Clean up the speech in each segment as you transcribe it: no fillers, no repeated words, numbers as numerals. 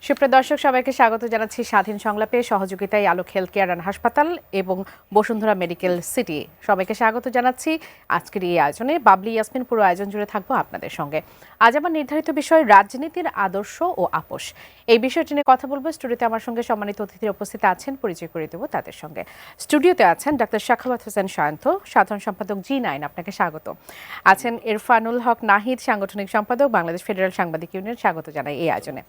সুপ্রিয় দর্শক, সবাইকে স্বাগত জানাচ্ছি স্বাধীন সংলাপে। সহযোগিতায় আলোক হেলথ কেয়ার অ্যান্ড হাসপাতাল এবং বসুন্ধরা মেডিকেল সিটি। সবাইকে স্বাগত জানাচ্ছি আজকের এই আয়োজনে। বাবলি ইয়াসমিন পুরো আয়োজন জুড়ে থাকবো আপনাদের সঙ্গে। আজ আমার নির্ধারিত বিষয় রাজনীতির আদর্শ ও আপোষ। এই বিষয়টি নিয়ে কথা বলবো। স্টুডিওতে আমার সঙ্গে সম্মানিত অতিথির উপস্থিত আছেন, পরিচয় করে দেবো তাদের সঙ্গে। স্টুডিওতে আছেন ডাক্তার সাখাওয়াত হোসেন সায়ন্ত, সাধারণ সম্পাদক G9, আপনাকে স্বাগত। আছেন ইরফানুল হক নাহিদ, সাংগঠনিক সম্পাদক, বাংলাদেশ ফেডারেল সাংবাদিক ইউনিয়ন। স্বাগত জানাই এই আয়োজনে।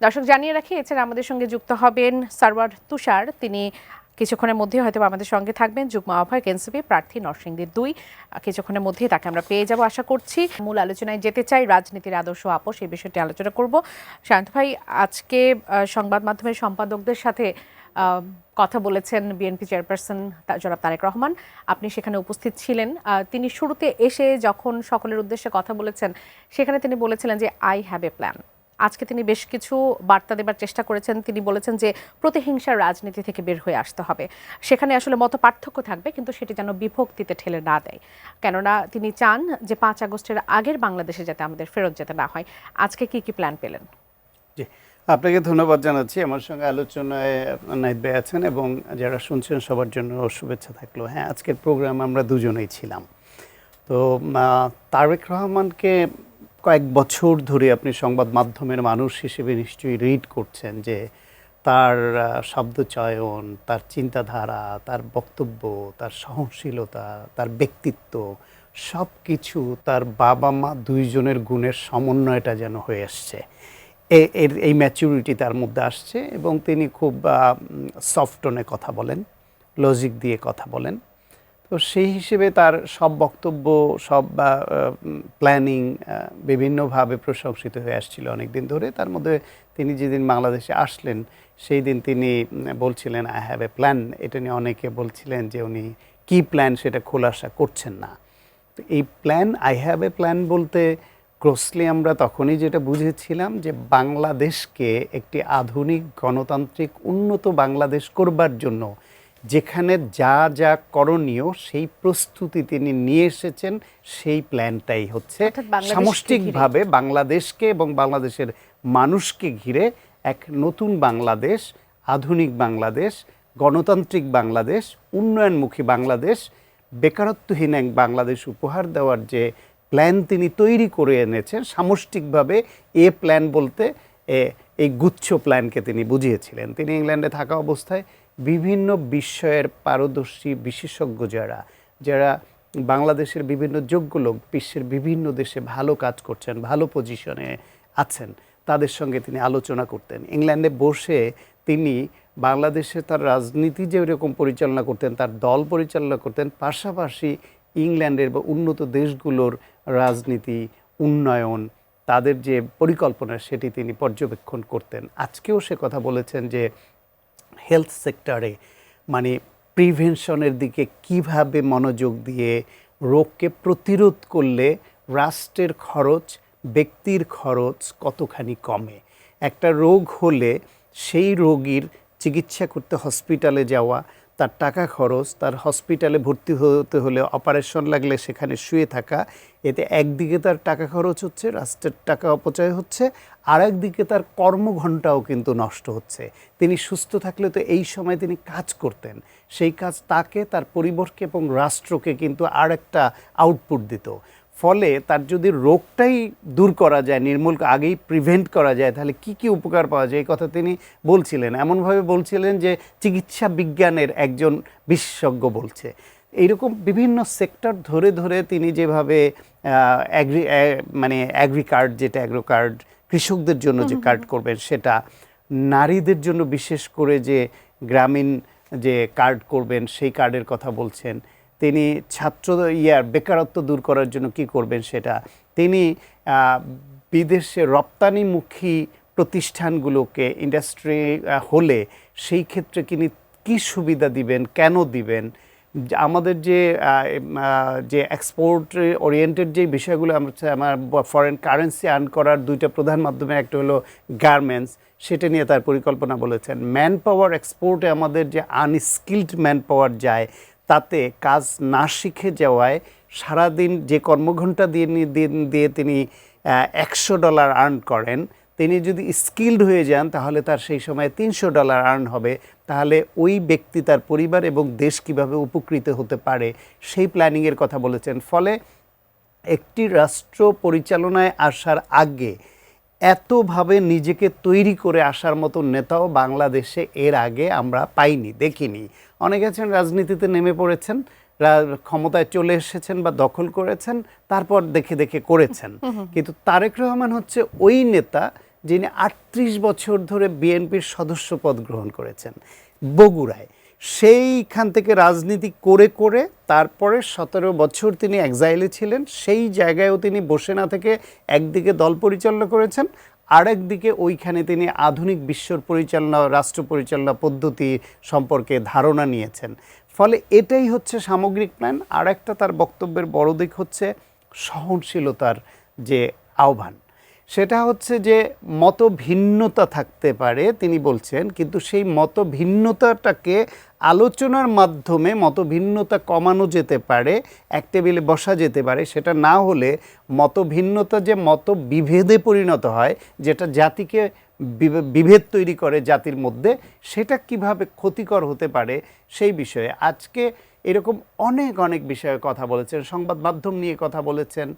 দর্শক, জানিয়ে রাখি এছাড়া আমাদের সঙ্গে যুক্ত হবেন সারওয়ার তুষার, তিনি কিছুক্ষণের মধ্যে হয়তো আমাদের সঙ্গে থাকবেন। যুগ্ম আহ্বায়ক এনসিপি প্রার্থী নরসিংদী 2, কিছুক্ষণের মধ্যেই তাকে আমরা পেয়ে যাব আশা করছি। মূল আলোচনায় যেতে চাই, রাজনীতির আদর্শ আপোষ, এই বিষয়টি আলোচনা করব। শান্ত ভাই, আজকে সংবাদ মাধ্যমের সম্পাদকদের সাথে কথা বলেছেন বিএনপি চেয়ারপারসন জনাব তারেক রহমান, আপনি সেখানে উপস্থিত ছিলেন। তিনি শুরুতে এসে যখন সকলের উদ্দেশ্যে কথা বলেছেন, সেখানে তিনি বলেছিলেন যে আই হ্যাভ এ প্ল্যান। আজকে তিনি বেশ কিছু বার্তা দেবার চেষ্টা করেছেন। তিনি বলেছেন যে প্রতিহিংসার রাজনীতি থেকে বের হয়ে আসতে হবে, সেখানে আসলে মত পার্থক্য থাকবে, কিন্তু সেটি যেন বিভক্তিতে ঠেলে না দেয়। কেননা তিনি চান যে 5 আগস্টের আগের বাংলাদেশে যাতে আমাদের ফেরত যেতে না হয়। আজকে কি কি প্ল্যান পেলেন? জি, আপনাকে ধন্যবাদ জানাচ্ছি। আমার সঙ্গে আলোচনায় নাহিদ ভাই আছেন এবং যারা শুনছেন সবার জন্য শুভেচ্ছা থাকলো। হ্যাঁ, আজকের প্রোগ্রাম আমরা দুজনেই ছিলাম। তো তারেক রহমানকে কয়েক বছর ধরে আপনি সংবাদ মাধ্যমের মানুষ হিসেবে নিশ্চয়ই রিড করছেন যে তার শব্দচয়ন, তার চিন্তাধারা, তার বক্তব্য, তার সহনশীলতা, তার ব্যক্তিত্ব, সব কিছু তার বাবা মা দুইজনের গুণের সমন্বয়টা যেন হয়ে আসছে। এই ম্যাচুরিটি তার মধ্যে আসছে এবং তিনি খুব সফট টোনে কথা বলেন, লজিক দিয়ে কথা বলেন। তো সেই হিসেবে তার সব বক্তব্য, সব প্ল্যানিং বিভিন্নভাবে প্রশংসিত হয়ে আসছিল অনেক দিন ধরে। তার মধ্যে তিনি যেদিন বাংলাদেশে আসলেন সেই দিন তিনি বলছিলেন আই হ্যাভ এ প্ল্যান। এটা নিয়ে অনেকে বলছিলেন যে উনি কী প্ল্যান সেটা খোলাসা করছেন না। তো এই plan, I have a plan বলতে ক্লোজলি আমরা তখনই যেটা বুঝেছিলাম যে বাংলাদেশকে একটি আধুনিক গণতান্ত্রিক উন্নত বাংলাদেশ করবার জন্য যেখানে যা যা করণীয় সেই প্রস্তুতি তিনি নিয়ে এসেছেন, সেই প্ল্যানটাই হচ্ছে সামষ্টিকভাবে বাংলাদেশকে এবং বাংলাদেশের মানুষকে ঘিরে এক নতুন বাংলাদেশ, আধুনিক বাংলাদেশ, গণতান্ত্রিক বাংলাদেশ, উন্নয়নমুখী বাংলাদেশ, বেকারত্বহীন এক বাংলাদেশ উপহার দেওয়ার যে প্ল্যান তিনি তৈরি করে এনেছেন সামষ্টিকভাবে। এ প্ল্যান বলতে এই গুচ্ছ প্ল্যানকে তিনি বুঝিয়েছিলেন। তিনি ইংল্যান্ডে থাকা অবস্থায় বিভিন্ন বিষয়ের পারদর্শী বিশেষজ্ঞ যারা বাংলাদেশের বিভিন্ন যোগ্য লোক, বিশ্বের বিভিন্ন দেশে ভালো কাজ করছেন, ভালো পজিশনে আছেন, তাদের সঙ্গে তিনি আলোচনা করতেন। ইংল্যান্ডে বসে তিনি বাংলাদেশে তার রাজনীতি যে এরকম পরিচালনা করতেন, তার দল পরিচালনা করতেন, পাশাপাশি ইংল্যান্ডের বা উন্নত দেশগুলোর রাজনীতি, উন্নয়ন, তাদের যে পরিকল্পনা সেটি তিনি পর্যবেক্ষণ করতেন। আজকেও সে কথা বলেছেন যে হেলথ সেক্টরে মানে প্রিভেনশনের দিকে কিভাবে মনোযোগ দিয়ে রোগকে প্রতিরোধ করলে রাষ্ট্রের খরচ, ব্যক্তির খরচ কতখানি কমে। একটা রোগ হলে সেই রোগীর চিকিৎসা করতে হসপিটালে যাওয়া, তার টাকা খরচ, তার হসপিটালে ভর্তি হতে হলে অপারেশন লাগলে সেখানে শুয়ে থাকা, এতে একদিকে তার টাকা খরচ হচ্ছে, রাষ্ট্রের টাকা অপচয় হচ্ছে, আর একদিকে তার কর্মঘণ্টাও কিন্তু নষ্ট হচ্ছে। তিনি সুস্থ থাকলে তো এই সময় তিনি কাজ করতেন, সেই কাজ তাকে, তার পরিবারকে এবং রাষ্ট্রকে কিন্তু আর একটা আউটপুট দিত। ফলে তার যদি রোগটাই দূর করা যায়, নির্মূল আগেই প্রিভেন্ট করা যায়, তাহলে কি কি উপকার পাওয়া যায়, এই কথা তিনি বলছিলেন। এমনভাবে বলছিলেন যে চিকিৎসা বিজ্ঞানের একজন বিশেষজ্ঞ বলছে। এইরকম বিভিন্ন সেক্টর ধরে ধরে তিনি যেভাবে অ্যাগ্রি কার্ড, যেটা অ্যাগ্রো কার্ড, কৃষকদের জন্য যে কার্ড করবেন সেটা, নারীদের জন্য বিশেষ করে যে গ্রামীণ যে কার্ড করবেন সেই কার্ডের কথা বলছেন। তিনি বেকারত্ব দূর করার জন্য কি করবেন সেটা। তিনি বিদেশে রপ্তানিমুখী প্রতিষ্ঠানগুলোকে ইন্ডাস্ট্রি হলে সেই ক্ষেত্রে তিনি কী সুবিধা দিবেন, কেন দিবেন, আমাদের যে এক্সপোর্ট ওরিয়েন্টেড যে বিষয়গুলো আমার ফরেন কারেন্সি আর্ন করার দুইটা প্রধান মাধ্যমে, একটা হলো গার্মেন্টস, সেটা নিয়ে তার পরিকল্পনা বলেছেন। ম্যান পাওয়ার এক্সপোর্টে আমাদের যে আনস্কিল্ড ম্যান পাওয়ার যায়, তাতে কাজ না শিখে যাওয়ায় সারাদিন যে কর্মঘণ্টা দিয়ে তিনি $100 আর্ন করেন, তিনি যদি স্কিলড হয়ে যান তাহলে তার সেই সময় $300 আর্ন হবে, তাহলে ওই ব্যক্তি তার পরিবার এবং দেশ কিভাবে উপকৃত হতে পারে সেই প্ল্যানিংয়ের কথা বলেছেন। ফলে একটি রাষ্ট্র পরিচালনায় আসার আগে এতভাবে নিজেকে তৈরি করে আসার মতো নেতাও বাংলাদেশে এর আগে আমরা পাইনি, দেখিনি। অনেকে আছেন রাজনীতিতে নেমে পড়েছেন, ক্ষমতায় চলে এসেছেন বা দখল করেছেন, তারপর দেখে দেখে করেছেন। কিন্তু তারেক রহমান হচ্ছে ওই নেতা যিনি 38 বছর ধরে বিএনপির সদস্য পদ গ্রহণ করেছেন বগুড়ায়। সেইখান থেকে রাজনীতি করে করে তারপরে 17 বছর তিনি এক্সাইলে ছিলেন। সেই জায়গায়ও তিনি বসে না থেকে একদিকে দল পরিচালনা করেছেন, আরেকদিকে ওইখানে তিনি আধুনিক বিশ্বর পরিচালনা, রাষ্ট্র পরিচালনা পদ্ধতি সম্পর্কে ধারণা নিয়েছেন। ফলে এটাই হচ্ছে সামগ্রিক প্ল্যান। আর একটা তার বক্তব্যের বড় দিক হচ্ছে সহনশীলতার যে আহ্বান, সেটা হচ্ছে যে মতভিন্নতা থাকতে পারে তিনি বলছেন, কিন্তু সেই মতভিন্নতাটাকে আলোচনার মাধ্যমে মতভিন্নতা কমানো যেতে পারে, এক টেবিলে বসা যেতে পারে। সেটা না হলে মতভিন্নতা যে মতবিভেদে পরিণত হয়, যেটা জাতিকে বিভেদ তৈরি করে জাতির মধ্যে, সেটা কিভাবে ক্ষতিকর হতে পারে সেই বিষয়ে আজকে এরকম অনেক অনেক বিষয়ে কথা বলেছেন। সংবাদ মাধ্যম নিয়ে কথা বলেছেন,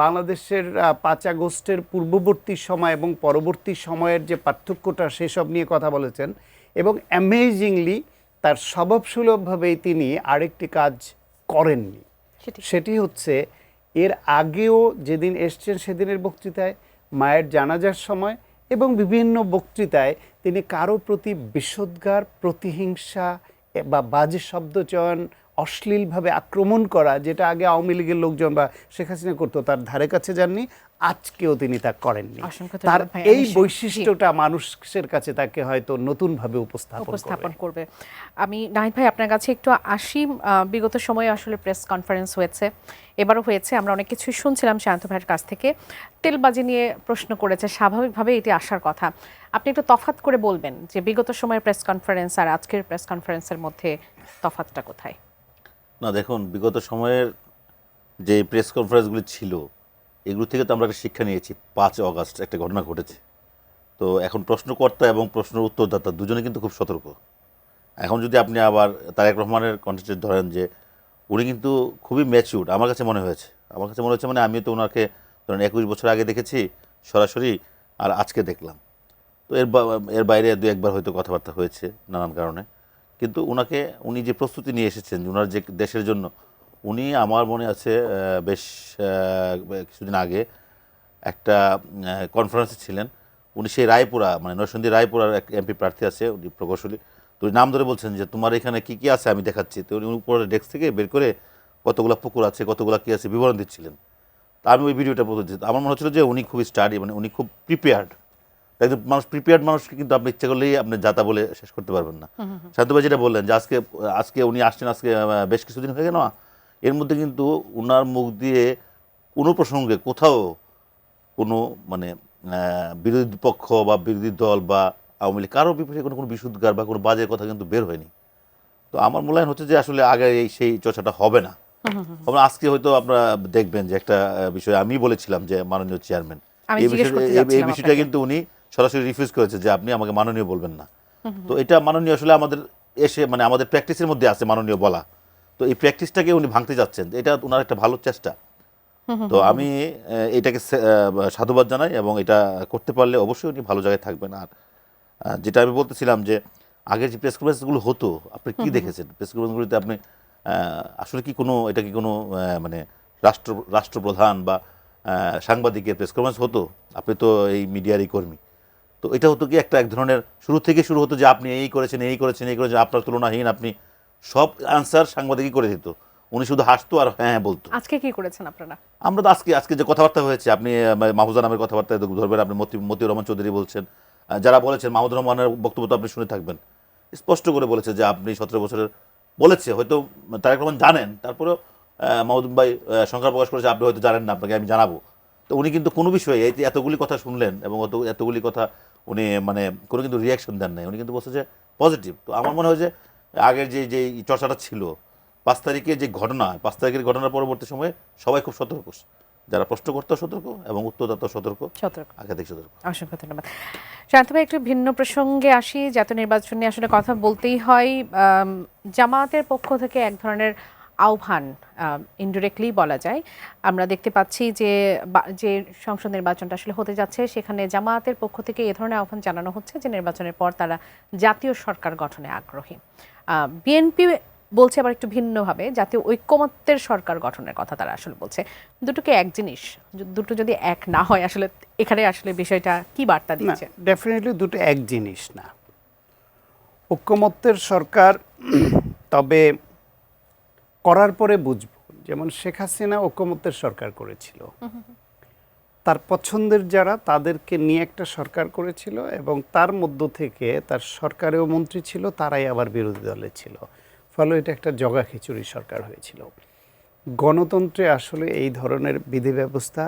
বাংলাদেশের 5 আগস্টের পূর্ববর্তী সময় এবং পরবর্তী সময়ের যে পার্থক্যটা সেসব নিয়ে কথা বলেছেন। এবং অ্যামেজিংলি তার স্বভাবসুলভভাবেই তিনি আরেকটি কাজ করেননি, সেটি হচ্ছে এর আগেও যেদিন এসছেন সেদিনের বক্তৃতায়, মায়ের জানাজার সময় এবং বিভিন্ন বক্তৃতায় তিনি কারো প্রতি বিষোদ্গার, প্রতিহিংসা বা বাজে শব্দ চয়ন, অশ্লীলভাবে আক্রমণ করা, যেটা আগে আওয়ামী লীগের লোকজন বা শেখ হাসিনা করতো, তার ধারে কাছে যাননি। আজকেও তিনি তা করেননি। তার এই বৈশিষ্ট্যটা মানুষের কাছে তাকে হয়তো নতুনভাবে উপস্থাপন করবে। আমি নাহিদ ভাই আপনার কাছে একটু আসি। বিগত সময়ে আসলে প্রেস কনফারেন্স হয়েছে, এবারও হয়েছে, আমরা অনেক কিছুই শুনছিলাম শান্ত ভাইয়ের কাছ থেকে। তেলবাজি নিয়ে প্রশ্ন করেছে, স্বাভাবিকভাবে এটি আসার কথা। আপনি একটু তফাৎ করে বলবেন যে বিগত সময়ের প্রেস কনফারেন্স আর আজকের প্রেস কনফারেন্সের মধ্যে তফাৎটা কোথায়? না দেখুন, বিগত সময়ের যে প্রেস কনফারেন্সগুলি ছিল এগুলো থেকে তো আমরা একটা শিক্ষা নিয়েছি। 5 আগস্ট একটা ঘটনা ঘটেছে। তো এখন প্রশ্নকর্তা এবং প্রশ্নের উত্তরদাতা দুজনে কিন্তু খুব সতর্ক। এখন যদি আপনি আবার তারেক রহমানের কন্টেন্টে ধরেন যে উনি কিন্তু খুবই ম্যাচিউরড আমার কাছে মনে হয়েছে। মানে আমি তো ওনাকে ধরেন 21 বছর আগে দেখেছি সরাসরি, আর আজকে দেখলাম। তো এর বাইরে 2-1বার হয়তো কথাবার্তা হয়েছে নানান কারণে, কিন্তু উনি যে প্রস্তুতি নিয়ে এসেছেন ওনার যে দেশের জন্য, উনি আমার মনে আছে বেশ কিছুদিন আগে একটা কনফারেন্সে ছিলেন। উনি সেই রায়পুরা, মানে নরসিংদী রায়পুরার এক এমপি প্রার্থী আছে, উনি প্রকৌশলী। তো উনি নাম ধরে বলছেন যে তোমার এখানে কী কী আছে আমি দেখাচ্ছি। তো উনি উপরের ডেস্ক থেকে বের করে কতগুলো পুকুর আছে, কতগুলো কী আছে বিবরণ দিচ্ছিলেন। তা আমি ওই ভিডিওটা বলতে, আমার মনে হচ্ছিল যে উনি খুব স্টাডি, মানে উনি খুব প্রিপেয়ার্ড। একদম প্রিপেয়ার্ড মানুষকে কিন্তু আপনি ইচ্ছা করলেই আপনি যাতা বলে শেষ করতে পারবেন না। শান্ত ভাই যেটা বললেন যে আজকে উনি আসছেন, আজকে বেশ কিছুদিন হয়ে গেল না, এর মধ্যে কিন্তু উনার মুখ দিয়ে কোনো প্রসঙ্গে কোথাও কোনো মানে বিরোধী পক্ষ বা বিরোধী দল বা আওয়ামী লীগ কারোর বিপক্ষে কোনো বিশুদ্ধার বা কোনো বাজে কথা কিন্তু বের হয়নি। তো আমার মূল্যায়ন হচ্ছে যে আসলে আগে সেই চর্চাটা হবে না। আজকে হয়তো আপনারা দেখবেন যে একটা বিষয় আমি বলেছিলাম যে মাননীয় চেয়ারম্যান, এই বিষয়টা কিন্তু উনি সরাসরি রিফিউজ করেছে যে আপনি আমাকে মাননীয় বলবেন না। তো এটা মাননীয় আসলে আমাদের মানে আমাদের প্র্যাকটিসের মধ্যে আছে মাননীয় বলা। তো এই প্র্যাকটিসটাকে উনি ভাঙতে যাচ্ছেন, এটা ওনার একটা ভালো চেষ্টা। তো আমি এটাকে সাধুবাদ জানাই, এবং এটা করতে পারলে অবশ্যই উনি ভালো জায়গায় থাকবেন। আর যেটা আমি বলতেছিলাম যে আগের যে প্রেস কনফারেন্সগুলো হতো, আপনি কি দেখেছেন প্রেস কনফারেন্সগুলিতে? আপনি আসলে কি এটা কি কোনো মানে রাষ্ট্রপ্রধান বা সাংবাদিকের প্রেস কনফারেন্স হতো? আপনি তো এই মিডিয়ারই কর্মী। তো এটা হতো কি এক ধরনের শুরু হতো যে আপনি এই করেছেন, আপনার তুলনাহীন, আপনি সব আনসার সাংবাদিকই করে দিত। উনি শুধু হাসতো আর হ্যাঁ বলতো। আজকে কি করেছেন আপনারা? আমরা তো আজকে যে কথাবার্তা হয়েছে, আপনি মাহফুজা নামের কথাবার্তা ধরবেন, আপনি মতিউর রহমান চৌধুরী বলছেন, যারা বলেছেন, মাহমুদুর রহমানের বক্তব্য তো আপনি শুনে থাকবেন, স্পষ্ট করে বলেছে যে আপনি 17 বছরের বলেছে, হয়তো তারেক রহমান জানেন, তারপরেও মাহমুদ ভাই সংখ্যা প্রকাশ করেছে আপনি হয়তো জানেন না, আপনাকে আমি জানাবো। তো উনি কিন্তু কোনো বিষয়ে এতগুলি কথা শুনলেন এবং এতগুলি কথা উনি মানে কোনো কিন্তু রিয়াকশন দেন নাই, উনি কিন্তু বলছে যে পজিটিভ। তো আমার মনে হয় যে আগের যে চর্চাটা ছিল 5 তারিখের যে ঘটনা, 5 তারিখের ঘটনার পরবর্তী সময়ে সবাই খুব সতর্ক, যারা প্রশ্নকর্তা সতর্ক এবং উত্তরদাতা সতর্ক, সতর্ক। একাধিক সতর্ক। অসংখ্য ধন্যবাদ। শান্ত ভাই, একটু ভিন্ন প্রসঙ্গে আসি। জাতীয় নির্বাচন নিয়ে আসলে কথা বলতেই হয়। জামায়াতের পক্ষ থেকে এক ধরনের আহ্বান, ইনডিরেক্টলি বলা যায়, আমরা দেখতে পাচ্ছি যে যে সংসদ নির্বাচনটা আসলে হতে যাচ্ছে সেখানে জামায়াতের পক্ষ থেকে এ ধরনের আহ্বান জানানো হচ্ছে যে নির্বাচনের পর তারা জাতীয় সরকার গঠনে আগ্রহী। বিএনপি বলছে আবার একটু ভিন্নভাবে জাতীয় ঐক্যমত্যের সরকার গঠনের কথা তারা আসলে বলছে। দুটোকে এক জিনিস, দুটো যদি এক না হয় আসলে এখানে আসলে বিষয়টা কি বার্তা না, দিচ্ছে? ডেফিনেটলি দুটো এক জিনিস না। ঐক্যমত্যের সরকার তবে করার পরে বুঝব, যেমন শেখ হাসিনা ঐক্যমত্যের সরকার করেছিল, তার পছন্দের যারা তাদেরকে নিয়ে একটা সরকার করেছিল এবং তার মধ্য থেকে তার সরকারেও মন্ত্রী ছিল, তারাই আবার বিরোধী দলে ছিল, ফলে এটা একটা জগা খিচুড়ি সরকার হয়েছিল। গণতন্ত্রে আসলে এই ধরনের বিধি ব্যবস্থা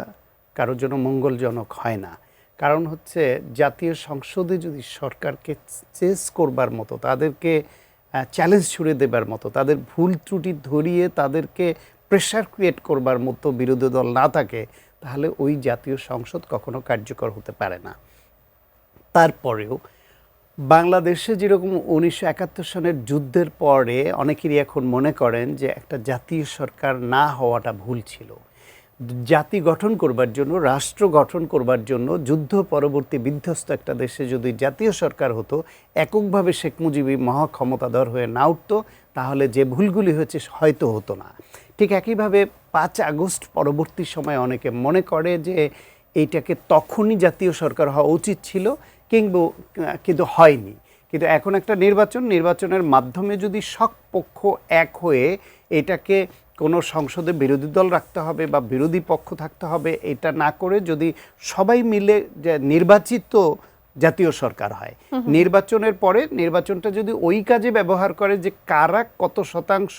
কারোর জন্য মঙ্গলজনক হয় না। কারণ হচ্ছে জাতীয় সংসদে যদি সরকারকে চেস করবার মতো, তাদেরকে চ্যালেঞ্জ ছুড়ে দেবার মতো, তাদের ভুল ত্রুটি ধরিয়ে তাদেরকে প্রেশার ক্রিয়েট করবার মতো বিরোধী দল না থাকে, তাহলে ওই জাতীয় সংসদ কখনো কার্যকর হতে পারে না। তারপরেও বাংলাদেশে যেরকম 1971 সনের যুদ্ধের পরে অনেকেরই এখন মনে করেন যে একটা জাতীয় সরকার না হওয়াটা ভুল ছিল। জাতি গঠন করবার জন্য, রাষ্ট্র গঠন করবার জন্য যুদ্ধ পরবর্তী বিধ্বস্ত একটা দেশে যদি জাতীয় সরকার হতো, এককভাবে শেখ মুজিবই মহাক্ষমতাধর হয়ে না উঠতো, তাহলে যে ভুলগুলি হয়েছে হয়তো হতো না। ঠিক একইভাবে 5 আগস্ট পরবর্তী সময়ে অনেকে মনে করে যে এইটাকে তখনই জাতীয় সরকার হওয়া উচিত ছিল, কিন্তু হয়নি। কিন্তু এখন একটা নির্বাচনের মাধ্যমে যদি সব পক্ষ এক হয়ে এটাকে কোনো সংসদে বিরোধী দল রাখতে হবে বা বিরোধী পক্ষ থাকতে হবে, এটা না করে যদি সবাই মিলে নির্বাচিত জাতীয় সরকার হয়, নির্বাচনের পরে নির্বাচনটা যদি ওই কাজে ব্যবহার করে যে কারা কত শতাংশ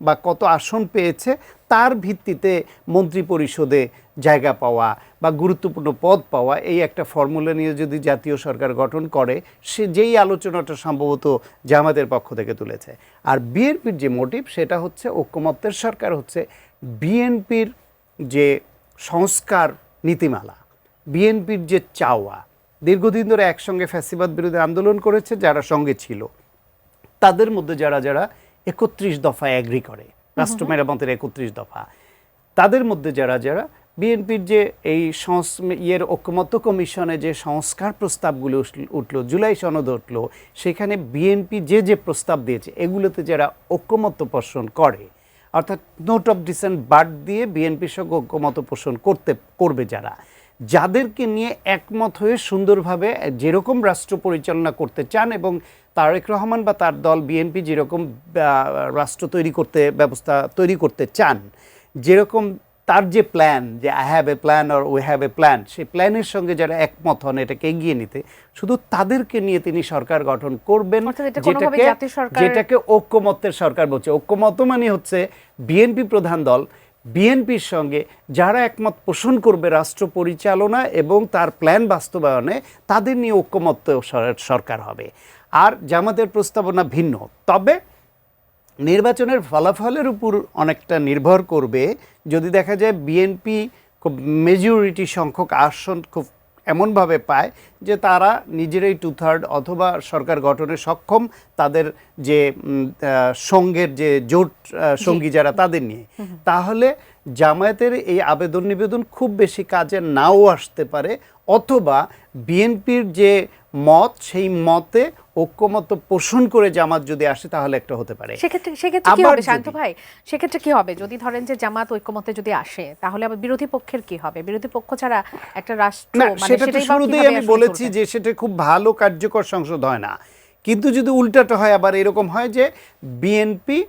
বা কত আসন পেয়েছে তার ভিত্তিতে মন্ত্রী পরিষদে জায়গা পাওয়া বা গুরুত্বপূর্ণ পদ পাওয়া, এই একটা ফর্মুলা নিয়ে যদি জাতীয় সরকার গঠন করে, সে যেই আলোচনাটা সম্ভবত জামাতের পক্ষ থেকে তুলেছে। আর বিএনপির যে মোটিভ সেটা হচ্ছে ঐক্যমত্যের সরকার হচ্ছে বিএনপির যে সংস্কার নীতিমালা, বিএনপির যে চাওয়া, দীর্ঘদিন ধরে একসঙ্গে ফ্যাসিবাদ বিরোধী আন্দোলন করেছে যারা সঙ্গে ছিল, তাদের মধ্যে যারা 31 দফায় অ্যাগ্রি করে, রাষ্ট্র মেরামতের 31 দফা, তাদের মধ্যে যারা বিএনপির যে এই ঐক্যমত্য কমিশনে যে সংস্কার প্রস্তাবগুলো উঠলো, জুলাই সনদ উঠলো, সেখানে বিএনপি যে প্রস্তাব দিয়েছে এগুলোতে যারা ঐক্যমত্য পোষণ করে, অর্থাৎ নোট অফ ডিসেন্ট বাদ দিয়ে বিএনপির সঙ্গে ঐক্যমত্য পোষণ করবে যাদেরকে নিয়ে একমত হয়ে সুন্দরভাবে যেরকম রাষ্ট্র পরিচালনা করতে চান, এবং তারেক রহমান বা তার দল বিএনপি যেরকম রাষ্ট্র ব্যবস্থা তৈরি করতে চান, যেরকম তার যে প্ল্যান, যে I have a plan or we have a plan, সেই প্ল্যানের সঙ্গে যারা একমত হন এটাকে এগিয়ে নিতে, শুধু তাদেরকে নিয়ে তিনি সরকার গঠন করবেন, যেটাকে ঐক্যমত্যের সরকার বলছে। ঐক্যমত্য মানে হচ্ছে বিএনপি প্রধান দল, বিএনপির সঙ্গে যারা একমত পোষণ করবে রাষ্ট্র পরিচালনা এবং তার প্ল্যান বাস্তবায়নে, তাদের নিয়ে ঐক্যমত্য সরকার হবে। আর জামাতের প্রস্তাবনা ভিন্ন। তবে নির্বাচনের ফলাফলের উপর অনেকটা নির্ভর করবে। যদি দেখা যায় বিএনপি খুব মেজরিটি সংখ্যক আসন খুব এমনভাবে পায় যে তারা নিজেরাই 2/3 অথবা সরকার গঠনে সক্ষম, তাদের যে সঙ্গের যে জোট সঙ্গী যারা তাদের নিয়ে, তাহলে জামায়াতের এই আবেদন নিবেদন খুব বেশি কাজে নাও আসতে পারে, অথবা বিএনপির যে মত সেই মতে ঐক্যমত্য পোষণ করে জামাত যদি আসে তাহলে একটা হতে পারে। সেক্ষেত্রে কি হবে শান্ত ভাই? সেক্ষেত্রে কি হবে যদি ধরেন যে জামাত ঐক্যমত্যে যদি আসে, তাহলে আবার বিরোধী পক্ষের কি হবে? বিরোধী পক্ষ ছাড়া একটা রাষ্ট্র, মানে সেটা তো শুরুতেই আমি বলেছি যে সেটা খুব ভালো কার্যকর সংসদ হয় না। কিন্তু যদি উল্টাটা হয়, আবার এরকম হয় যে বিএনপি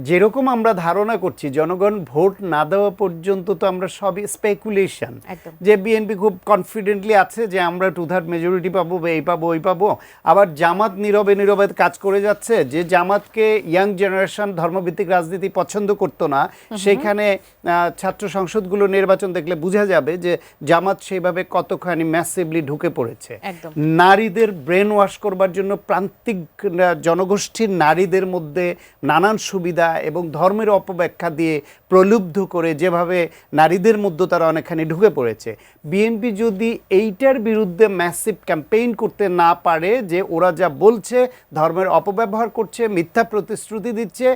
যেরকম আমরা ধারণা করছি, জনগণ ভোট না দেওয়া পর্যন্ত তো আমরা সবই স্পেকুলেশন, যে বিএনপি খুব কনফিডেন্টলি আছে যে আমরা 2/3 মেজরিটি পাবো, এই পাবো ওই পাবো। আবার জামাত নীরবে কাজ করে যাচ্ছে, যে জামাতকে ইয়াং জেনারেশন ধর্মভিত্তিক রাজনীতি পছন্দ করতো না, সেখানে ছাত্র সংসদগুলো নির্বাচন দেখলে বোঝা যাবে যে জামাত সেইভাবে কতখানি ম্যাসিভলি ঢুকে পড়েছে। নারীদের ব্রেন ওয়াশ করবার জন্য প্রান্তিক জনগোষ্ঠীর নারীদের মধ্যে নানান সুবিধা এবং ধর্মের অপব্যাখ্যা দিয়ে প্রলুব্ধ করে যেভাবে নারীদের মধ্যে তারা অনেকখানি ঢুকে পড়েছে, বিএনপি যদি এইটার বিরুদ্ধে ম্যাসিভ ক্যাম্পেইন করতে না পারে যে ওরা যা বলছে ধর্মের অপব্যবহার করছে, মিথ্যা প্রতিশ্রুতি দিচ্ছে,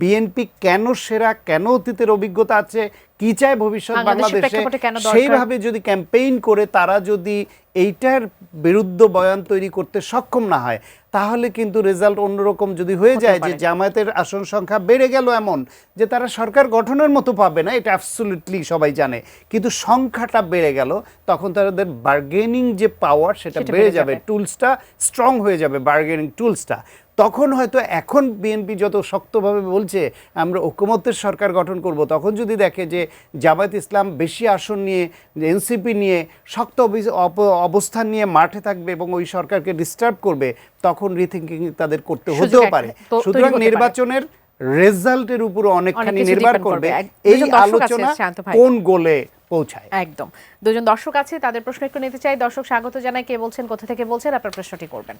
বিএনপি কেন সেরা, কেন অতীতের অভিজ্ঞতা আছে, কি চায় ভবিষ্যৎ বাংলাদেশে, সেইভাবে যদি ক্যাম্পেইন করে তারা যদি এইটার বিরুদ্ধে বয়ান তৈরি করতে সক্ষম না হয়, তাহলে কিন্তু রেজাল্ট অন্যরকম যদি হয়ে যায় যে জামায়াতের আসন সংখ্যা বেড়ে গেল এমন যে তারা সরকার গঠনের মতো পাবে না, এটা অ্যাবসলিউটলি সবাই জানে, কিন্তু সংখ্যাটা বেড়ে গেল, তখন তাদের বার্গেনিং যে পাওয়ার সেটা বেড়ে যাবে, টুলসটা স্ট্রং হয়ে যাবে, বার্গেনিং টুলসটা। তখন হয়তো এখন বিএনপি যত শক্তভাবে বলছে আমরা ঐকমত্যের সরকার গঠন করব, তখন যদি দেখে যে জামায়াত ইসলাম বেশি আসন নিয়ে, এনসিপি নিয়ে শক্ত অবস্থান নিয়ে মাঠে থাকবে এবং ওই সরকারকে ডিস্টার্ব করবে, তখন রিথিঙ্কিং তাদের করতে হতেও পারে। সুতরাং নির্বাচনের রেজাল্টের উপর অনেকখানি নির্ভর করবে এই আলোচনা কোন গোলে পৌঁছায়। একদম। দুজন দর্শক আছে, তাদের প্রশ্ন একটু নিতে চাই। দর্শক স্বাগত জানাই, কে বলছেন, কোথা থেকে বলছেন, আপনার প্রশ্নটি করবেন।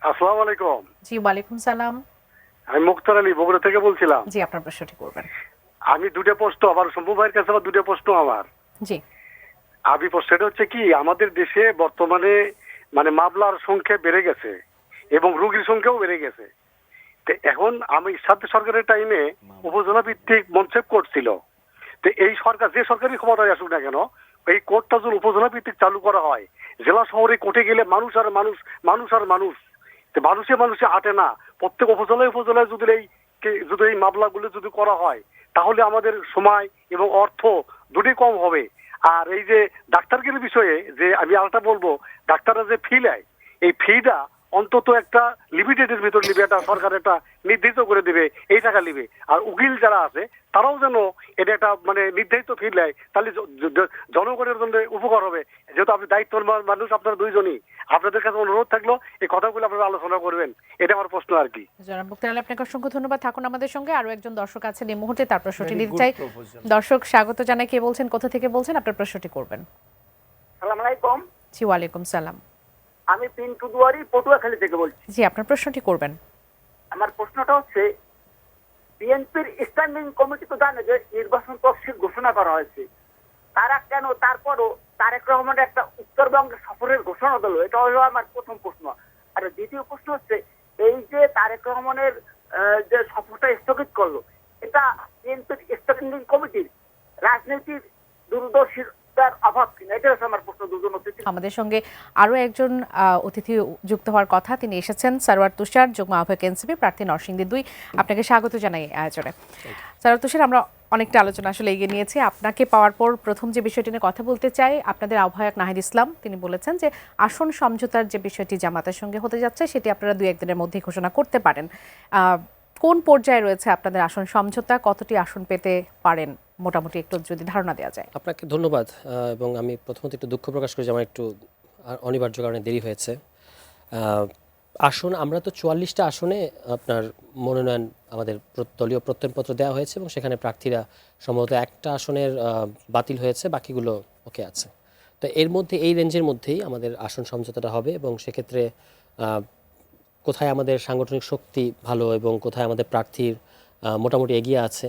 আসসালামু আলাইকুম। জি ওয়ালাইকুম সালাম। আমি মুক্তার আলী বগুড়া থেকে বলছিলাম। জি আপনার প্রশ্নটি করবেন। আমি দুটো প্রশ্ন, আবার শম্ভু ভাইয়ের কাছে আবার দুটো প্রশ্ন আমার। জি। আমি প্রশ্নটা হচ্ছে কি, আমাদের দেশে বর্তমানে মানে মামলার সংখ্যা বেড়ে গেছে এবং রোগীর সংখ্যাও বেড়ে গেছে। তো এখন আমি সাথে সরকারের টাইমে উপজেলা ভিত্তিক মনসেপ কোর্ট ছিল। তো এই সরকার যে সরকারি ক্ষমতায় আসুক না কেন, এই কোর্টটা যদি উপজেলা ভিত্তিক চালু করা হয়, জেলা শহরে কোর্টে গেলে মানুষ আর মানুষ, মানুষ আর মানুষ, মানুষে মানুষে আটে না। প্রত্যেক উপজেলায় উপজেলায় যদি এই মামলাগুলো যদি করা হয়, তাহলে আমাদের সময় এবং অর্থ দুটোই কম হবে। আর এই যে ডাক্তারদের বিষয়ে যে আমি আরেকটা বলবো, ডাক্তাররা যে ফি নেয়, এই ফিটা অন্তত একটা লিমিটেডের ভিতর নিবে, একটা সরকার একটা নির্ধারিত করে দিবে এই টাকা নিবে। আর উকিল যারা আছে তারাও যেন এটা একটা মানে নির্ধারিত ফি নেয়, তাহলে জনগণের জন্য উপকার হবে। যেহেতু আপনি দায়িত্ববান মানুষ, আপনারা দুইজনই, আপনাদের কাছে অনুরোধ থাকলো এই কথাগুলো আপনারা আলোচনা করবেন, এটা আমার প্রশ্ন আর কি। জনাব মুক্তার আলী, আপনাকে অসংখ্য ধন্যবাদ। থাকুন আমাদের সঙ্গে। আরো একজন দর্শক আছেন এই মুহূর্তে, তার প্রশ্নটি নিতে চাই। দর্শক স্বাগত জানাই, কে বলছেন, কোথা থেকে বলছেন, আপনার প্রশ্নটি করবেন। আসসালামু আলাইকুম। জি ওয়ালাইকুম সালাম। আমি পিন্টু দুয়ারি পটুয়াখালী থেকে বলছি। জি আপনার প্রশ্নটি করবেন। আমার প্রশ্নটা হচ্ছে, বিএনপির স্ট্যান্ডিং কমিটি তো জানে যে নির্বাচন তফসিল ঘোষণা করা হয়েছে, তারা কেন তারপরও তারেক রহমানের একটা উত্তরবঙ্গের সফরের ঘোষণা দিল? এটা হলো আমার প্রথম প্রশ্ন। আর দ্বিতীয় প্রশ্ন হচ্ছে, এই যে তারেক রহমানের যে সফরটা স্থগিত করলো, এটা বিএনপির স্ট্যান্ডিং কমিটির রাজনীতির দূরদর্শিতার অভাব কিনা? এটা হচ্ছে আমার প্রশ্ন। দুজন অতিথি আমাদের সঙ্গে আরো একজন অতিথি যুক্ত হওয়ার কথা, তিনি এসেছেন সরওয়ার তুষার, যুগ্ম আহ্বায়ক এনসিপি প্রার্থী নরসিংদী 2। আপনাকে স্বাগত জানাই আয়োজনে। সরওয়ার তুষার, আমরা অনেকটা আলোচনা আসলে এগিয়ে নিয়েছি। আপনাকে পাওয়ার পর প্রথম যে বিষয়টি নিয়ে কথা বলতে চাই, আপনাদের আহ্বায়ক নাহিদ ইসলাম তিনি বলেছেন যে আসন সমঝোতার যে বিষয়টি জামাতের সঙ্গে হতে যাচ্ছে সেটি আপনারা 2-1 দিনের মধ্যেই ঘোষণা করতে পারেন। কোন পর্যায়ে রয়েছে আপনাদের আসন সমঝোতা, কতটি আসন পেতে পারেন মোটামুটি একটু যদি ধারণা দেওয়া যায়। আপনাকে ধন্যবাদ। এবং আমি প্রথমত একটু দুঃখ প্রকাশ করি যে আমার একটু অনিবার্য কারণে দেরি হয়েছে। আসন আমরা তো 44টা আসনে আপনার মনোনয়ন আমাদের দলীয় প্রত্যয়নপত্র দেওয়া হয়েছে এবং সেখানে প্রার্থীরা সম্ভবত একটা আসনের বাতিল হয়েছে, বাকিগুলো ওকে আছে। তো এর মধ্যে এই রেঞ্জের মধ্যেই আমাদের আসন সমঝোতাটা হবে এবং সেক্ষেত্রে কোথায় আমাদের সাংগঠনিক শক্তি ভালো এবং কোথায় আমাদের প্রার্থীর মোটামুটি এগিয়ে আছে